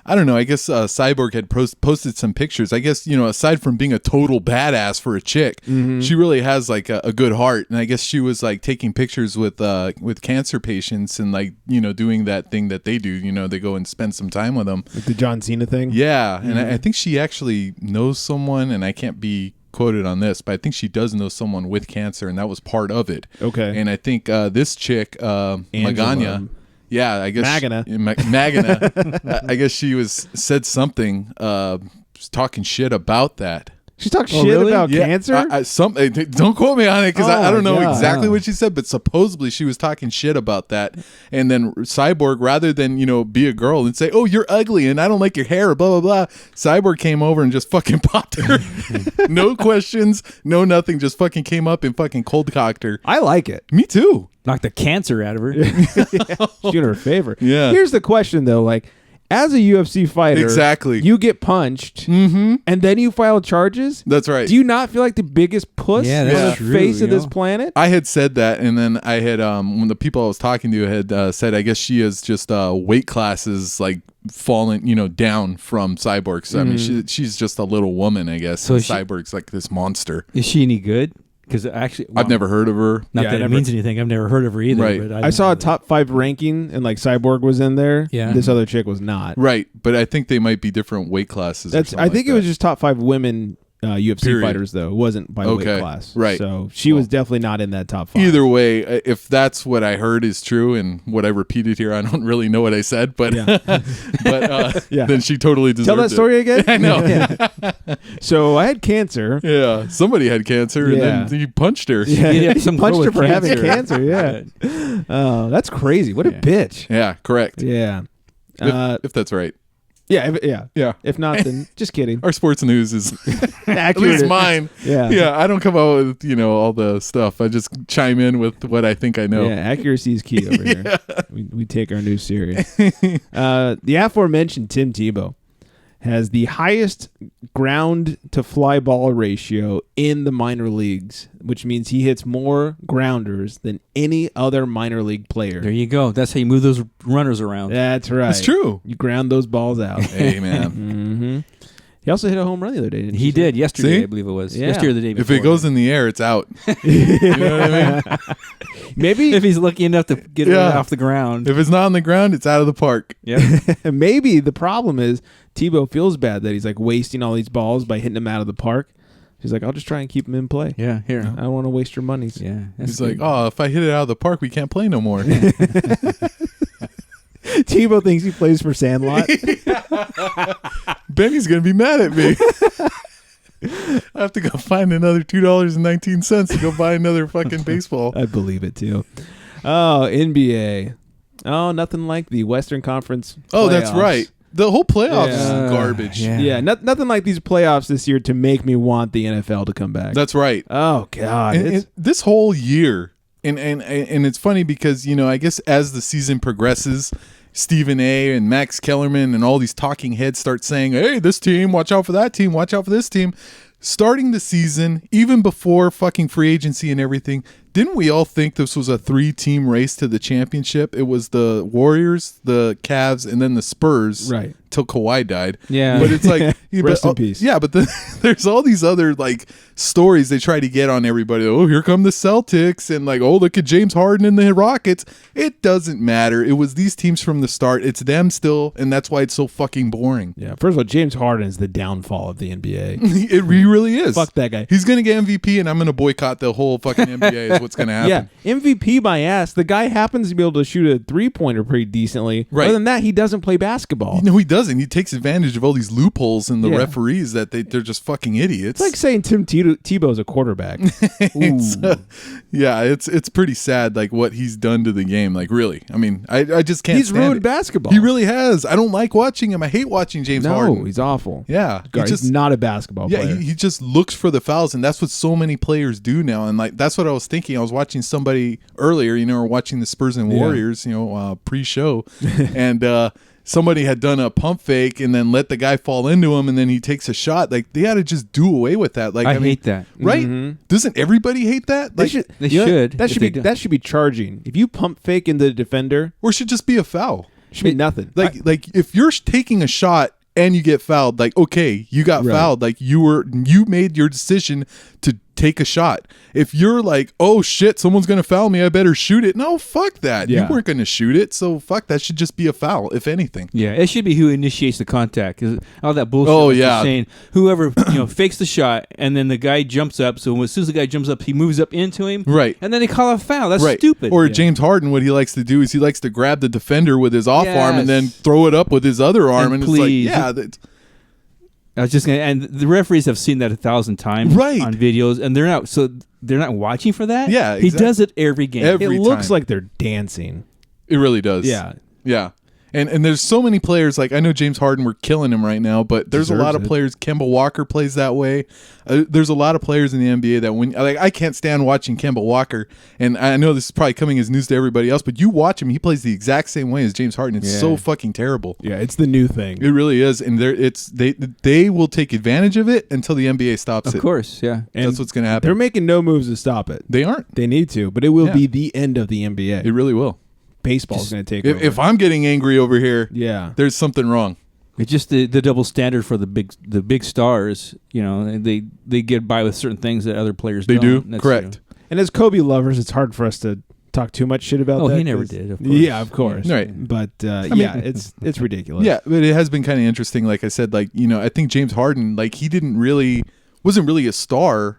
I don't know. I guess Cyborg had posted some pictures. I guess aside from being a total badass for a chick, she really has a good heart. And I guess she was taking pictures with cancer patients and doing that thing that they do. They go and spend some time with them. Like the John Cena thing. Yeah, and I think she actually knows someone, and I can't be quoted on this, but I think she does know someone with cancer, and that was part of it. Okay. And I think this chick, Magana, yeah, I guess Magana. I guess she said something talking shit about that. She talked Oh, shit really? about Yeah, cancer. don't quote me on it because Oh, I don't know God. exactly what she said, but supposedly she was talking shit about that. And then Cyborg, rather than be a girl and say, "Oh, you're ugly and I don't like your hair," blah blah blah, Cyborg came over and just fucking popped her. No questions, no nothing, just fucking came up and fucking cold cocked her. I like it. Me too. Knocked the cancer out of her. She's doing her a favor. Yeah. Here's the question though, like, as a UFC fighter, Exactly. you get punched, and then you file charges. That's right. Do you not feel like the biggest puss Yeah, on that's the true, face of you this know? planet? I had said that, and then I had when the people I was talking to had said, I guess she is just weight classes like falling, down from Cyborg. So I mean, she's just a little woman, I guess. So And she- Cyborg's like this monster. Is she any good? Because actually, I've never heard of her. Not Yeah, that I it never- means anything. I've never heard of her either. Right. But I don't saw know a top 5 ranking, and like Cyborg was in there. Yeah. This other chick was not. Right, but I think they might be different weight classes. or That's. something I think like it was that. just top 5 women UFC Period. fighters though. It wasn't by weight Okay, class. right. So she was definitely not in that top 5. Either way, if that's what I heard is true, and what I repeated here, I don't really know what I said, but Yeah. then she totally deserved Tell that it. story again. I know. So I had cancer. Yeah, somebody had cancer, Yeah. and then he punched her. Yeah, He some punched girl her with for having cancer. cancer. Yeah. Oh, that's crazy. What a Yeah. bitch. Yeah, correct. Yeah. If that's right. Yeah. Yeah. If not, then just kidding. Our sports news is at Accurate. least mine. Yeah. Yeah, I don't come out with, all the stuff. I just chime in with what I think I know. Yeah, accuracy is key over here. We take our news serious. The aforementioned Tim Tebow has the highest ground to fly ball ratio in the minor leagues, which means he hits more grounders than any other minor league player. There you go. That's how you move those runners around. That's right. It's true. You ground those balls out. Hey, man. hmm He also hit a home run the other day, didn't He did yesterday, See? I believe it was. Yeah. Yesterday or the day If before. it goes in the air, it's out. You know what I mean? Maybe if he's lucky enough to get it Yeah. off the ground. If it's not on the ground, it's out of the park. Yeah. maybe the problem is Tebow feels bad that he's like wasting all these balls by hitting them out of the park. He's like, I'll just try and keep them in play. Yeah, here. I don't want to waste your monies. Yeah. He's like, oh, if I hit it out of the park, we can't play no more. Tebow thinks he plays for Sandlot. Benny's going to be mad at me. I have to go find another $2.19 to go buy another fucking baseball. I believe it too. Oh, NBA. Oh, nothing like the Western Conference. Oh, that's playoffs. right. The whole playoffs Yeah. is garbage. Yeah. Yeah, nothing like these playoffs this year to make me want the NFL to come back. That's right. Oh God, And this whole year, and it's funny because I guess as the season progresses, Stephen A. and Max Kellerman and all these talking heads start saying, "Hey, this team, watch out for that team, watch out for this team." Starting the season, even before fucking free agency and everything, didn't we all think this was a 3-team race to the championship? It was the Warriors, the Cavs, and then the Spurs. Right. Till Kawhi died. Yeah. But it's like Rest in peace. Yeah, but then there's all these other like stories they try to get on everybody. Oh, here come the Celtics, and like, oh, look at James Harden and the Rockets. It doesn't matter. It was these teams from the start. It's them still, and that's why it's so fucking boring. yeah. First of all, James Harden is the downfall of the NBA. He really is. Fuck that guy. He's gonna get MVP, and I'm gonna boycott the whole fucking NBA. Is what's gonna happen. Yeah, MVP my ass. The guy happens to be able to shoot a 3-pointer pretty decently. Right. Other than that, he doesn't play basketball. No, he doesn't. He takes advantage of all these loopholes in the Yeah. referees that they're just fucking idiots. It's like saying Tim Tebow's a quarterback. Yeah, it's pretty sad, like what he's done to the game. Like, really, I mean, I just can't. He's stand ruined it. basketball. He really has. I don't like watching him. I hate watching James no, Harden. he's awful. Yeah, He's not a basketball yeah, player. he just looks for the fouls, and that's what so many players do now. And like that's what I was thinking. I was watching somebody earlier, or watching the Spurs and Warriors, pre-show, and somebody had done a pump fake and then let the guy fall into him, and then he takes a shot. Like they had to just do away with that. Like I mean, hate that. right? Doesn't everybody hate that? They Like, should. They you know, should, That if should they be do. that should be charging. If you pump fake into the defender, or should just be a foul. it should be nothing. Like if you're taking a shot and you get fouled, like okay, you got Right. fouled. Like you made your decision to take a shot. If you're like, oh shit, someone's gonna foul me, I better shoot it. No, fuck that. Yeah. You weren't gonna shoot it, so fuck that. Should just be a foul, if anything. Yeah, it should be who initiates the contact. 'Cause all that bullshit. Oh, like you're yeah. saying whoever fakes the shot, and then the guy jumps up. So as soon as the guy jumps up, he moves up into him. Right. And then they call a foul. That's Right. stupid. Or Yeah. James Harden, what he likes to do is he likes to grab the defender with his off arm and then Yes. throw it up with his other arm, And and it's like, please. yeah, I was just gonna, and the referees have seen that 1,000 times Right. on videos, and they're not watching for that. Yeah, he exactly. does it every game. Every It looks time. like they're dancing. It really does. Yeah. Yeah. And there's so many players, like I know James Harden, we're killing him right now, but there's a lot of players. Kemba Walker plays that way. There's a lot of players in the NBA that when, like, I can't stand watching Kemba Walker, and I know this is probably coming as news to everybody else, but you watch him, he plays the exact same way as James Harden. It's so fucking terrible. Yeah, it's the new thing. It really is, and they will take advantage of it until the NBA stops it. Of course, yeah. And That's what's going to happen. They're making no moves to stop it. They aren't. They need to, but it will Yeah. be the end of the NBA. It really will. Baseball's going to take If, over. if I'm getting angry over here, Yeah. there's something wrong. It's just the double standard for the big stars. You know, they get by with certain things that other players They don't. do. That's, Correct. And as Kobe lovers, it's hard for us to talk too much shit about Oh, that. he never 'cause- did, of course. Yeah, of course. Right. But mean- it's ridiculous. Yeah, but it has been kind of interesting. Like I said, like, you know, I think James Harden, like, he wasn't really a star.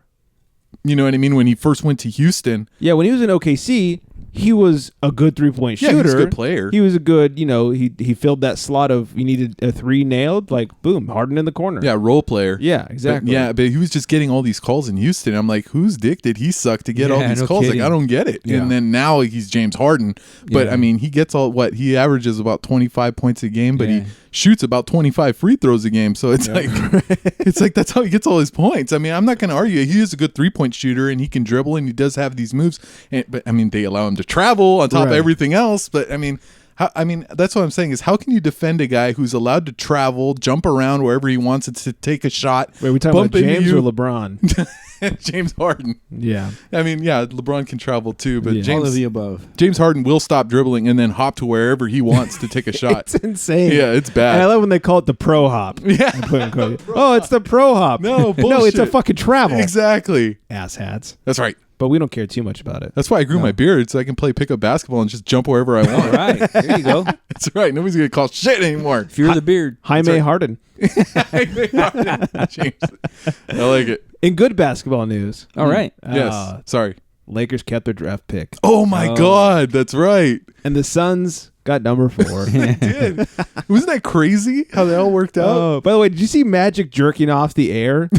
You know what I mean? When he first went to Houston. Yeah, when he was in OKC, he was a good 3-point Yeah, shooter. he was a good player. He was a good, he filled that slot of you needed a 3 nailed, like boom, Harden in the corner. Yeah, role player. Yeah, exactly. But he was just getting all these calls in Houston. I'm like, whose dick did he suck to get all Yeah, these no calls? kidding. Like, I don't get it. Yeah. And then now he's James Harden. But Yeah. I mean, he gets he averages about 25 points a game, but Yeah. he shoots about 25 free throws a game. So it's it's like that's how he gets all his points. I mean, I'm not going to argue. He is a good 3-point shooter and he can dribble and he does have these moves. But I mean, they allow him to travel on top of Right. everything else. But I mean, that's what I'm saying is how can you defend a guy who's allowed to travel, jump around wherever he wants to take a shot? Wait, we talking about bump into James you? or LeBron? James Harden. Yeah. I mean, yeah, LeBron can travel too, but Yeah. All of James the above. James Harden will stop dribbling and then hop to wherever he wants to take a shot. It's insane. Yeah, it's bad. And I love when they call it the pro hop. Yeah. I put in quotes. Oh, it's the pro hop. No, no, it's a bullshit. fucking travel. Exactly. Ass hats. That's right. But we don't care too much about it. That's why I grew my beard so I can play pickup basketball and just jump wherever I All want. right, there you go. That's right. Nobody's gonna call shit anymore. Fear the beard. Jaime Harden. James. I like it. In good basketball news, All right. Yes. Sorry. Lakers kept their draft pick. Oh my God, that's right. And the Suns got number 4. Did. Wasn't that crazy how that all worked out? Oh, by the way, did you see Magic jerking off the air?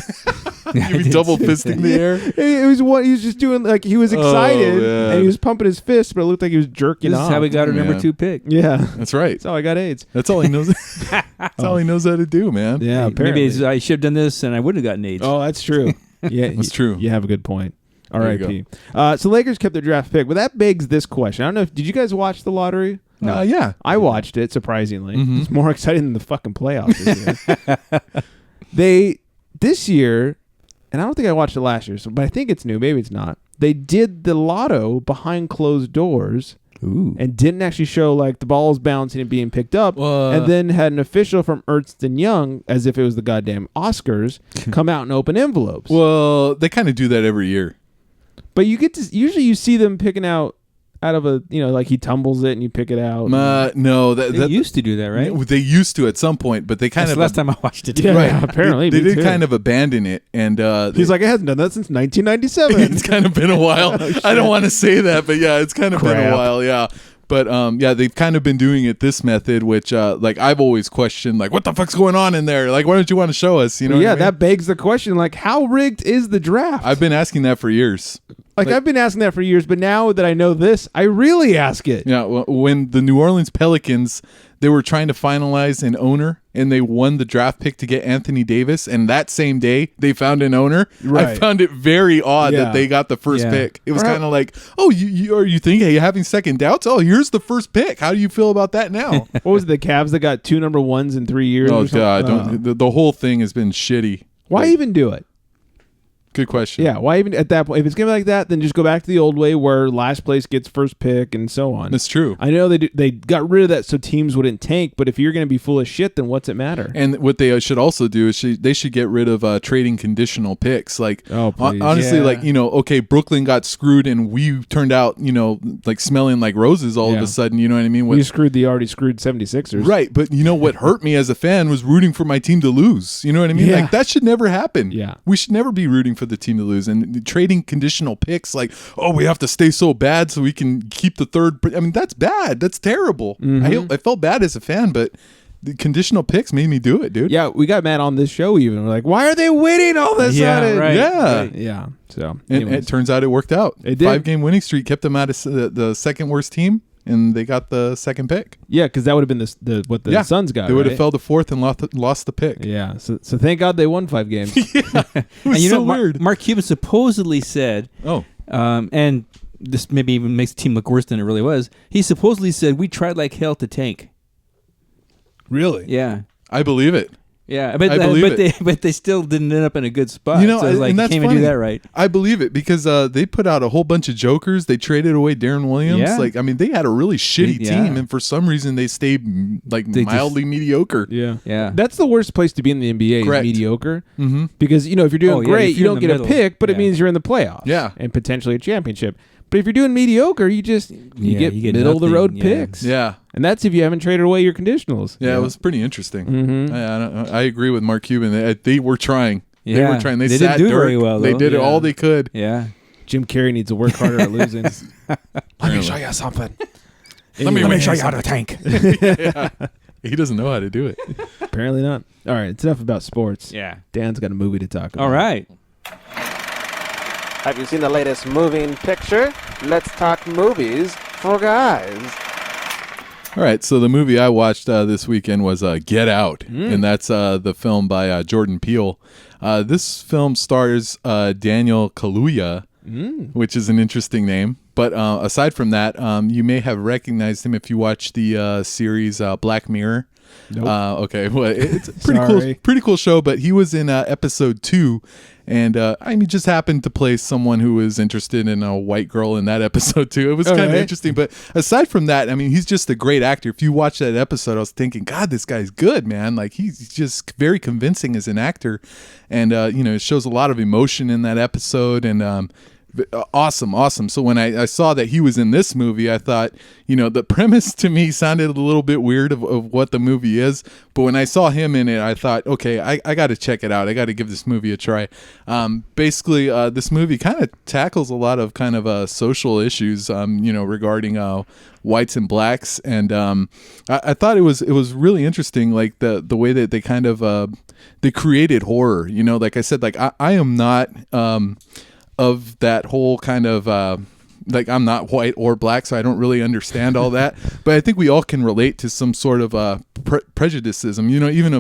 You mean double fisting the air? It was what he was just doing. Like he was excited man. and he was pumping his fist, but it looked like he was jerking This off. is how we got our number Man. 2 pick. Yeah, That's right. that's how I got AIDS. That's all he knows. That's all he knows how to do, man. Yeah, apparently. Maybe I should have done this and I wouldn't have gotten AIDS. Oh, that's true. Yeah, That's true. You have a good point. There you R.I.P. So Lakers kept their draft pick, but that begs this question. I don't know. Did you guys watch the lottery? Yeah. I watched it. Surprisingly, Mm-hmm. it's more exciting than the fucking playoffs this year. This year, and I don't think I watched it last year, but I think it's new. Maybe it's not. They did the lotto behind closed doors. Ooh. And didn't actually show like the balls bouncing and being picked up, and then had an official from Ernst & Young, as if it was the goddamn Oscars, come out and open envelopes. Well, they kind of do that every year. But you get to usually you see them picking out of a like he tumbles it and you pick it out. No, They used to do that, right? They used to at some point, but they kind That's of the last time I watched it. Yeah, right. apparently they me did too. kind of abandon it, and He's like, it hasn't done that since 1997. it's kind of been a while. I don't want to say that, but yeah, it's kind of been Crap. a while. Yeah. But yeah, they've kind of been doing it this method, which like I've always questioned, like, what the fuck's going on in there? Like, why don't you want to show us? You know? Yeah, what I mean? that begs the question: like, how rigged is the draft? I've been asking that for years. Like I've been asking that for years, but now that I know this, I really ask it. Yeah, when the New Orleans Pelicans, they were trying to finalize an owner, and they won the draft pick to get Anthony Davis, and that same day they found an owner. I Right. found it very odd Yeah. that they got the first Yeah. pick. It was Right. kind of like, oh, you think you're having second doubts? Oh, here's the first pick. How do you feel about that now? What was it, the Cavs that got 2 number 1s in 3 years? Oh or something? God, don't, the whole thing has been shitty. Why Like, even do it? Good question. Yeah, why even at that point? If it's gonna be like that, then just go back to the old way where last place gets first pick and so on. That's true. I know they got rid of that so teams wouldn't tank, but if you're gonna be full of shit, then what's it matter? And what they should also do is they should get rid of trading conditional picks. Like, Oh, please. honestly, Yeah. like, okay, Brooklyn got screwed and we turned out, like smelling like roses all of Yeah. a sudden. You know what I mean? We screwed the already screwed 76ers. Right, but what hurt me as a fan was rooting for my team to lose. You know what I mean? Yeah. Like, that should never happen. Yeah. We should never be rooting for the team to lose. And trading conditional picks, like, oh, we have to stay so bad so we can keep the third. I mean, that's bad. That's terrible. Mm-hmm. I felt bad as a fan, but the conditional picks made me do it, dude. Yeah, we got mad on this show even. We're like, why are they winning all this? Right. Yeah. Right. Yeah. So And anyways. it turns out it worked out. It did. 5-game winning streak kept them out of the second worst team, and they got the second pick. Yeah, because that would have been what the Suns got. They would have right? fell to fourth and lost the pick. Yeah. So thank God they won 5 games. It was And you so know, weird. Mark Cuban supposedly said, Oh. and this maybe even makes the team look worse than it really was. He supposedly said, we tried like hell to tank. Really? Yeah. I believe it. Yeah, but I believe but they still didn't end up in a good spot. You know, so it's like and you that's can't even funny. do that right. I believe it because they put out a whole bunch of jokers. They traded away Darren Williams. Yeah. Like, I mean, they had a really shitty Yeah. team, and for some reason, they stayed They mildly mediocre. Yeah. Yeah. That's the worst place to be in the NBA is Correct. mediocre. Mm-hmm. Because, if you're doing Oh, yeah, great, if you you're don't in get the a middle. pick, but it Yeah. means you're in the playoffs. Yeah. And potentially a championship. But if you're doing mediocre, you get you get middle-of-the-road nothing, yeah. picks. Yeah. And that's if you haven't traded away your conditionals. Yeah, it was pretty interesting. Mhm. I agree with Mark Cuban. They were trying. They Yeah. were trying. They They sat didn't do Dirk. very well, They though. did it Yeah. all they could. Yeah. Jim Carrey needs to work harder at losing. Let me show you something. Let me show you how to tank. He doesn't know how to do it. Apparently not. All right, it's enough about sports. Yeah. Dan's got a movie to talk about. All right. Have you seen the latest moving picture? Let's talk movies for guys. All right, so the movie I watched this weekend was Get Out, and that's the film by Jordan Peele. This film stars Daniel Kaluuya, which is an interesting name. But aside from that, you may have recognized him if you watch the series Black Mirror. Nope. Okay, well, it's a Sorry. pretty cool show. But he was in episode 2, and just happened to play someone who was interested in a white girl in that episode too. It was kind of right. interesting. But aside from that, I mean, he's just a great actor. If you watch that episode, I was thinking, God, this guy's good, man. Like he's just very convincing as an actor, and it shows a lot of emotion in that episode, and awesome. So when I saw that he was in this movie, I thought, the premise to me sounded a little bit weird of what the movie is. But when I saw him in it, I thought, okay, I got to check it out. I got to give this movie a try. Basically, this movie kind of tackles a lot of kind of social issues, regarding whites and blacks. And I thought it was really interesting, like the way that they kind of they created horror. Like I said, like I am not of that whole kind of like I'm not white or black, so I don't really understand all that. But I think we all can relate to some sort of prejudicism. Even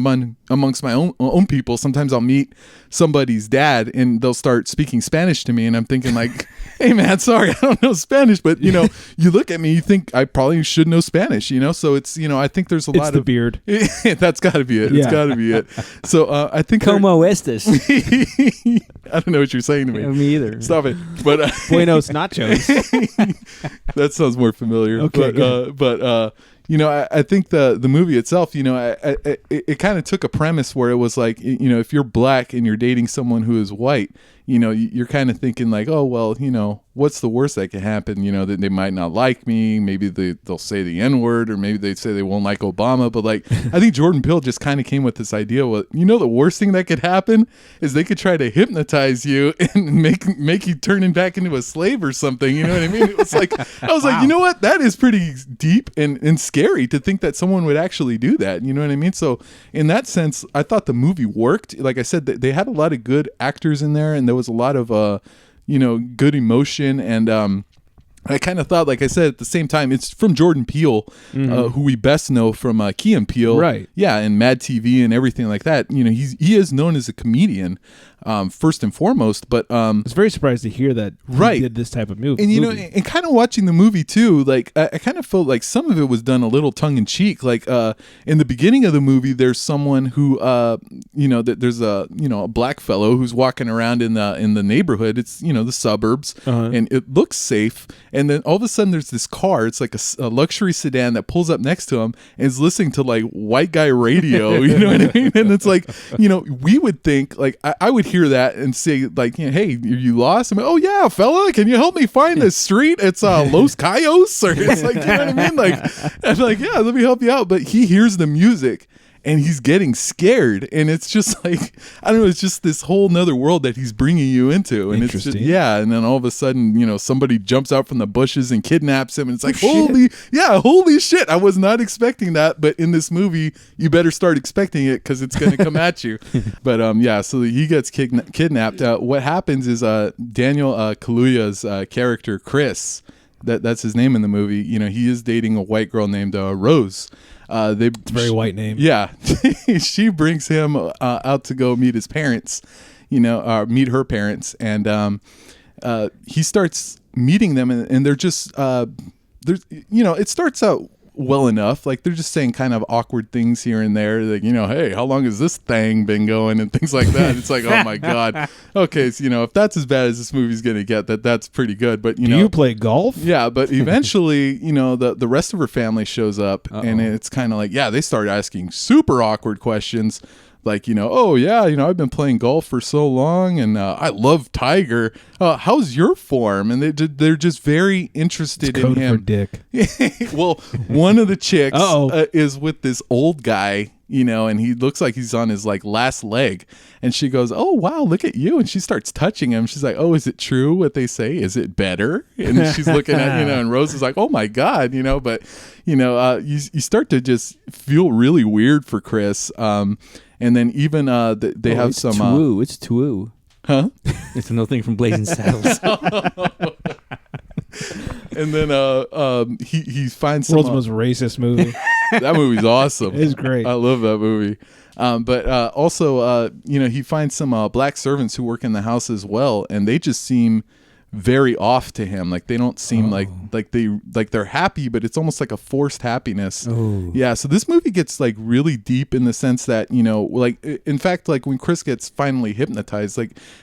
amongst my own people, sometimes I'll meet somebody's dad and they'll start speaking Spanish to me, and I'm thinking like, "Hey man, sorry, I don't know Spanish." But you look at me, you think I probably should know Spanish. So it's I think there's a lot the of beard. That's got to be it. It's Yeah. got to be it. So I think Como estes? I don't know what you're saying to me. Me either. Stop it. But Buenos nachos. that sounds more familiar. Okay, But I think the movie itself, it kind of took a premise where it was like, if you're black and you're dating someone who is white, you're kind of thinking like, oh, well, what's the worst that can happen? That they might not like me. Maybe they'll say the N-word, or maybe they say they won't like Obama. But like, I think Jordan Peele just kind of came with this idea. Well, the worst thing that could happen is they could try to hypnotize you and make you turn back into a slave or something. You know what I mean? It was like, I was like, you know what? That is pretty deep and scary to think that someone would actually do that. You know what I mean? So in that sense, I thought the movie worked. Like I said, they had a lot of good actors in there, and there was a lot of good emotion, and I kind of thought, like I said, at the same time, it's from Jordan Peele, who we best know from Key and Peele, Right. Yeah, and Mad TV and everything like that. He is known as a comedian, first and foremost. But I was very surprised to hear that he Right. did this type of movie. and and kind of watching the movie too, like I kind of felt like some of it was done a little tongue in cheek. Like in the beginning of the movie, there's someone who there's a a black fellow who's walking around in the neighborhood. It's the suburbs, and it looks safe. And then all of a sudden, there's this car. It's like a luxury sedan that pulls up next to him and is listening to like white guy radio. You know what I mean? And it's like, we would think like I would hear that and say like, hey, are you lost? I'm like, oh yeah, fella, can you help me find this street? It's Los Cayos, or it's like, you know what I mean? Like, I'm like, yeah, let me help you out. But he hears the music. and he's getting scared, and it's just like, I don't know, it's just this whole nother world that he's bringing you into, and it's just, and then all of a sudden, somebody jumps out from the bushes and kidnaps him, and it's like, holy shit, I was not expecting that, but in this movie, you better start expecting it because it's going to come at you. But so he gets kidnapped. What happens is Daniel Kaluuya's character Chris, that's his name in the movie. He is dating a white girl named Rose. It's a very white name. Yeah, she brings him out to go meet his parents. Meet her parents, and he starts meeting them, and they're just it starts out well enough. Like, they're just saying kind of awkward things here and there. Like, hey, how long has this thing been going, and things like that. It's like, oh my God. Okay, so if that's as bad as this movie's gonna get, that's pretty good. But do you play golf? Yeah, but eventually, the rest of her family shows up, and it's kind of like, they start asking super awkward questions. Like, I've been playing golf for so long, and I love Tiger. How's your form? And they're just very interested in him. For dick. Well, one of the chicks is with this old guy, and he looks like he's on his last leg. And she goes, "Oh, wow, look at you." And she starts touching him. She's like, "Oh, is it true what they say? Is it better?" And she's looking at, and Rose is like, "Oh my God," but, you start to just feel really weird for Chris. And then even they have it's some... It's Too. Huh? It's another thing from Blazing Saddles. And then he finds some... World's most racist movie. That movie's awesome. It's great. I love that movie. But also, he finds some black servants who work in the house as well, and they just seem very off to him. Like, they don't seem like they're happy, but it's almost like a forced happiness. Yeah, so this movie gets really deep in the sense that, in fact, when Chris gets finally hypnotized,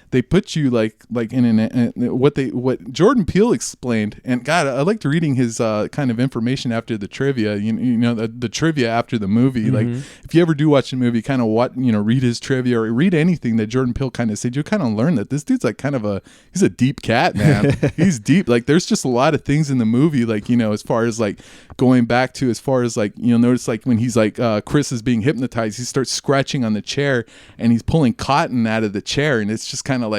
they put you in what Jordan Peele explained. And God, I liked reading his kind of information after the trivia, the trivia after the movie. Mm-hmm. If you ever do watch a movie, kind of read his trivia or read anything that Jordan Peele kind of said, you kind of learn that this dude's he's a deep cat, man. He's deep. There's just a lot of things in the movie, as far as going back to, as far as you'll notice when he's Chris is being hypnotized, he starts scratching on the chair and he's pulling cotton out of the chair, and it's just kind of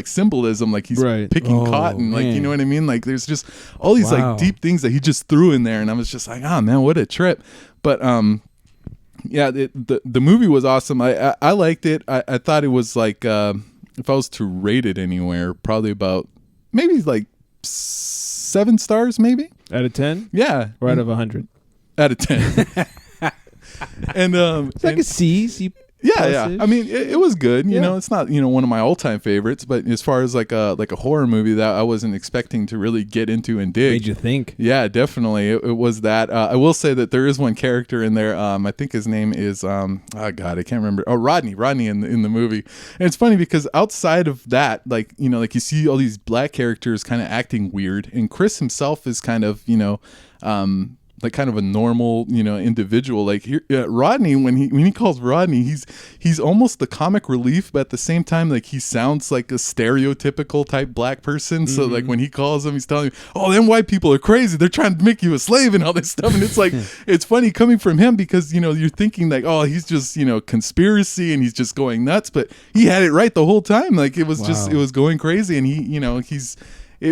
symbolism, he's picking cotton, man. You know what I mean? There's just all these deep things that he just threw in there, and I was just like, oh man, what a trip. But the movie was awesome. I liked it. I thought it was if I was to rate it anywhere, probably about maybe 7 stars, maybe Out of 10? Yeah, Or out of 100? out of 10. And It's a C. Yeah. I mean, it was good. You know, it's not one of my all-time favorites, but as far as like a horror movie that I wasn't expecting to really get into and dig. Made you think? Yeah, definitely. It was that. I will say that there is one character in there. I think his name is oh God, I can't remember. Oh, Rodney in the movie. And it's funny because outside of that, like you see all these black characters kind of acting weird, and Chris himself is kind of like kind of a normal, individual. Like Rodney, when he calls Rodney, he's almost the comic relief, but at the same time, like he sounds like a stereotypical type black person. So like when he calls him, he's telling you, "Oh, them white people are crazy. They're trying to make you a slave and all this stuff." And it's like it's funny coming from him because you're thinking like, oh, he's just conspiracy and he's just going nuts, but he had it right the whole time. Like it was just it was going crazy, and he's.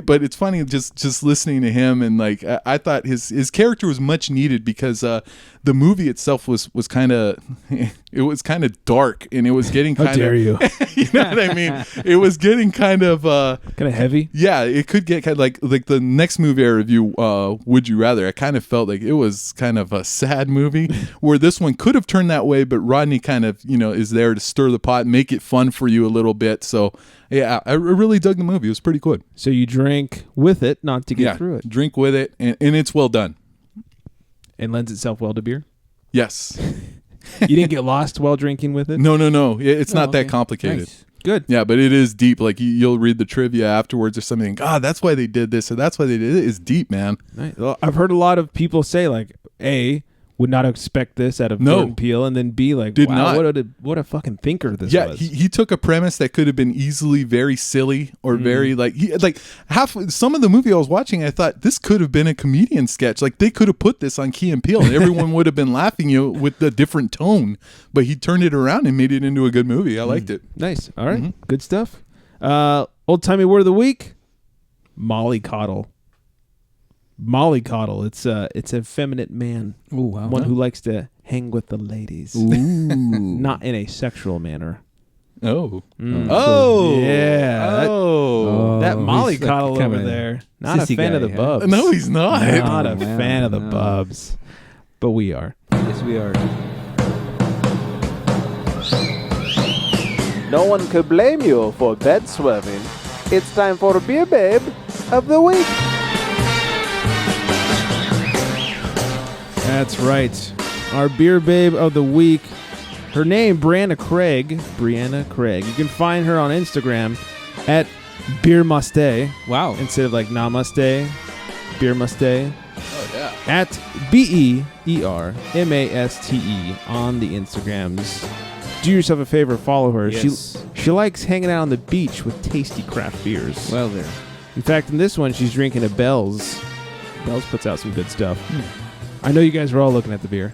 But it's funny just listening to him, and like I thought his character was much needed because the movie itself was kind of dark, and it was getting kind of. How dare you? You know what I mean? It was getting kind of heavy. Yeah, it could get kind of like the next movie I review, Would You Rather? I kind of felt like it was kind of a sad movie where this one could have turned that way, but Rodney kind of is there to stir the pot, make it fun for you a little bit. So. Yeah, I really dug the movie. It was pretty good. So you drank with it, not to get through it. Drink with it, and it's well done. And lends itself well to beer? Yes. You didn't get lost while drinking with it? No. It's not that complicated. Nice. Good. Yeah, but it is deep. Like you'll read the trivia afterwards or something. God, that's why they did this, or that's why they did it. It's deep, man. Nice. Well, I've heard a lot of people say like, would not expect this out of No. Jordan Peele, and then be like, Did wow, not. what a fucking thinker this Yeah, was. he took a premise that could have been easily very silly or very some of the movie I was watching, I thought this could have been a comedian sketch. Like they could have put this on Key and Peele and everyone would have been laughing with a different tone. But he turned it around and made it into a good movie. I liked it. Nice. All right. Good stuff. Old timey word of the week: mollycoddle. Mollycoddle. It's a feminine man. Oh wow. One who likes to hang with the ladies. Not in a sexual manner. Oh. Oh. Yeah. Oh, That he's mollycoddle like kind over of a there. Not a sissy fan guy, of the huh? bubs. No, he's not. Not a Oh, man, fan of the no. bubs. But we are. Yes, we are. No one could blame you for bed swerving. It's time for Beer Babe of the Week. That's right. Our beer babe of the week. Her name, Brianna Craig. You can find her on Instagram at Beer Muste. Wow. Instead of like Namaste, Beer Muste. Oh, yeah. At BEERMASTE on the Instagrams. Do yourself a favor, follow her. Yes. She likes hanging out on the beach with tasty craft beers. Well, there. In fact, in this one, she's drinking a Bell's. Bell's puts out some good stuff. I know you guys were all looking at the beer.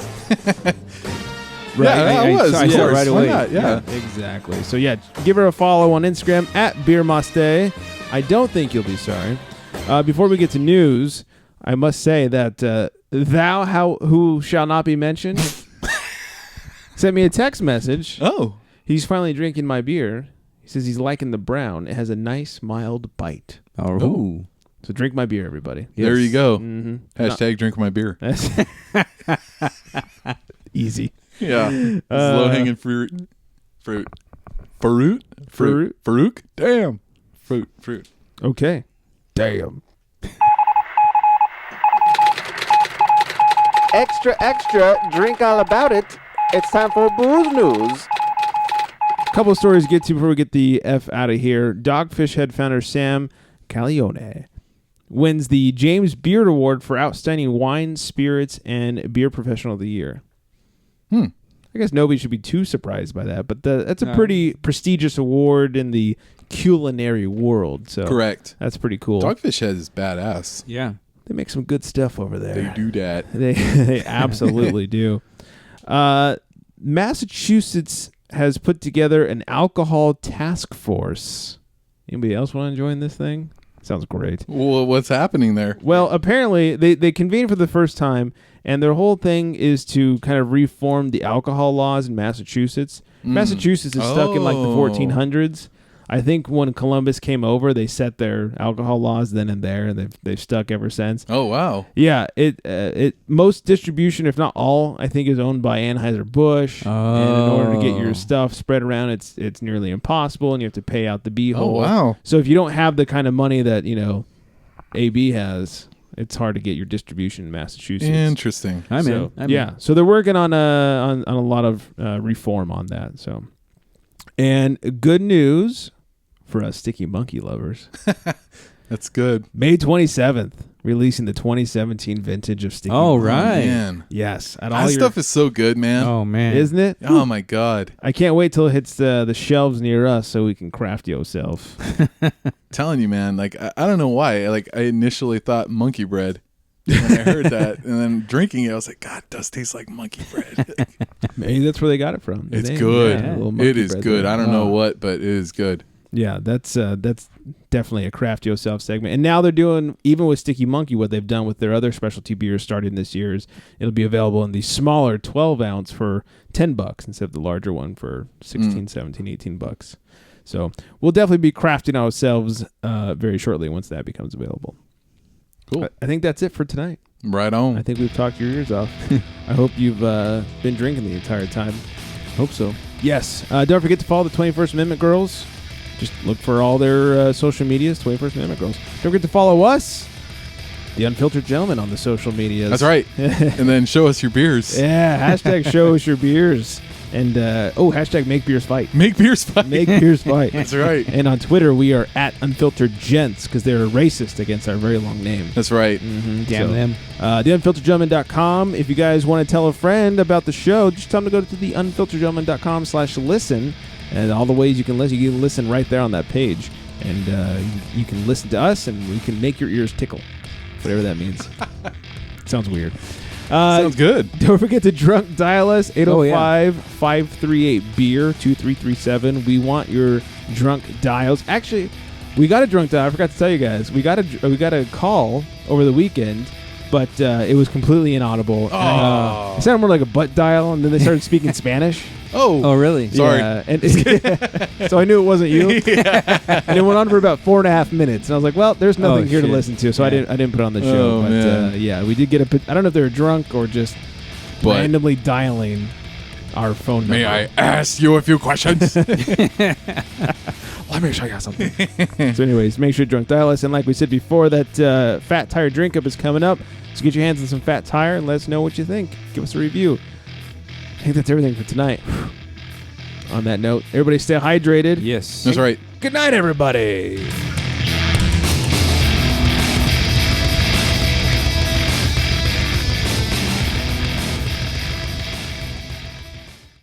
Yeah, I was. I Of saw it course. right Why away. not? Yeah. Exactly. So, yeah, give her a follow on Instagram at BeerMuste. I don't think you'll be sorry. Before we get to news, I must say that who shall not be mentioned, sent me a text message. Oh. He's finally drinking my beer. He says he's liking the brown. It has a nice, mild bite. Oh. So drink my beer, everybody. There you go. Mm-hmm. Hashtag drink my beer. Easy. Yeah. It's low-hanging fruit. Farouk? Damn. Fruit. Okay. Damn. Extra, extra, drink all about it. It's time for booze news. Couple of stories to get to before we get the F out of here. Dogfish Head founder Sam Calamine wins the James Beard Award for Outstanding Wine, Spirits, and Beer Professional of the Year. I guess nobody should be too surprised by that, but that's a pretty prestigious award in the culinary world. So Correct. That's pretty cool. Dogfish Head is badass. Yeah. They make some good stuff over there. They do that. They absolutely do. Massachusetts has put together an alcohol task force. Anybody else want to join this thing? Sounds great. Well, what's happening there? Well, apparently they convened for the first time, and their whole thing is to kind of reform the alcohol laws in Massachusetts. Massachusetts is stuck in like the 1400s. I think when Columbus came over, they set their alcohol laws then and there, and they've stuck ever since. Oh, wow. Yeah, it most distribution, if not all, I think is owned by Anheuser-Busch. And in order to get your stuff spread around, it's nearly impossible, and you have to pay out the b-hole. Oh, wow. So if you don't have the kind of money that, AB has, it's hard to get your distribution in Massachusetts. Interesting. I'm So, in. yeah, so they're working on a lot of reform on that. So, and good news for us Stickee Monkee lovers. That's good. May 27th, releasing the 2017 vintage of Stickee Oh, Monkee. right. Man. Yes. At That stuff is so good, man. Oh, man. Isn't it? Oh, my God. I can't wait till it hits the shelves near us so we can craft yourself. Telling you, man. Like, I don't know why. Like, I initially thought monkey bread when I heard that. And then drinking it, I was like, God, it does taste like monkey bread. Maybe that's where they got it from. The It's name. good. Yeah, a little monkey It is bread good. there. I don't know what, but it is good. Yeah, that's definitely a craft yourself segment. And now they're doing, even with Stickee Monkee, what they've done with their other specialty beers starting this year is it'll be available in the smaller 12 ounce for $10 instead of the larger one for 16, 17, $18. So we'll definitely be crafting ourselves very shortly once that becomes available. Cool. I think that's it for tonight. Right on. I think we've talked your ears off. I hope you've been drinking the entire time. Hope so. Yes. Don't forget to follow the 21st Amendment Girls. Just look for all their social medias, 21st Amendment Girls. Don't forget to follow us, the Unfiltered Gentlemen, on the social medias. That's right. And then show us your beers. Yeah, hashtag show us your beers. And hashtag make beers fight. Make beers fight. Make beers fight. That's right. And on Twitter, we are at Unfiltered Gents because they're racist against our very long name. That's right. Damn them. TheUnfilteredGentlemen.com. If you guys want to tell a friend about the show, just tell them to go to TheUnfilteredGentlemen.com/listen. And all the ways you can listen right there on that page. And you can listen to us, and we can make your ears tickle. Whatever that means. Sounds weird. Sounds good. Don't forget to drunk dial us, 805-538-BEER, 2337. We want your drunk dials. Actually, we got a drunk dial. I forgot to tell you guys. We got a call over the weekend, but it was completely inaudible. Oh. It sounded more like a butt dial, and then they started speaking Spanish. Oh, really? Sorry. Yeah, and so I knew it wasn't you. And it went on for about 4.5 minutes, and I was like, "Well, there's nothing here to listen to," so I didn't put it on the show. Oh, but man. we did get I don't know if they were drunk or just randomly dialing our phone number. May I ask you a few questions? Let me show you something. So, anyways, make sure to drunk dial us, and like we said before, that Fat Tire drink up is coming up. So get your hands on some Fat Tire and let us know what you think. Give us a review. I think that's everything for tonight. On that note, everybody stay hydrated. Yes. That's right. Good night, everybody.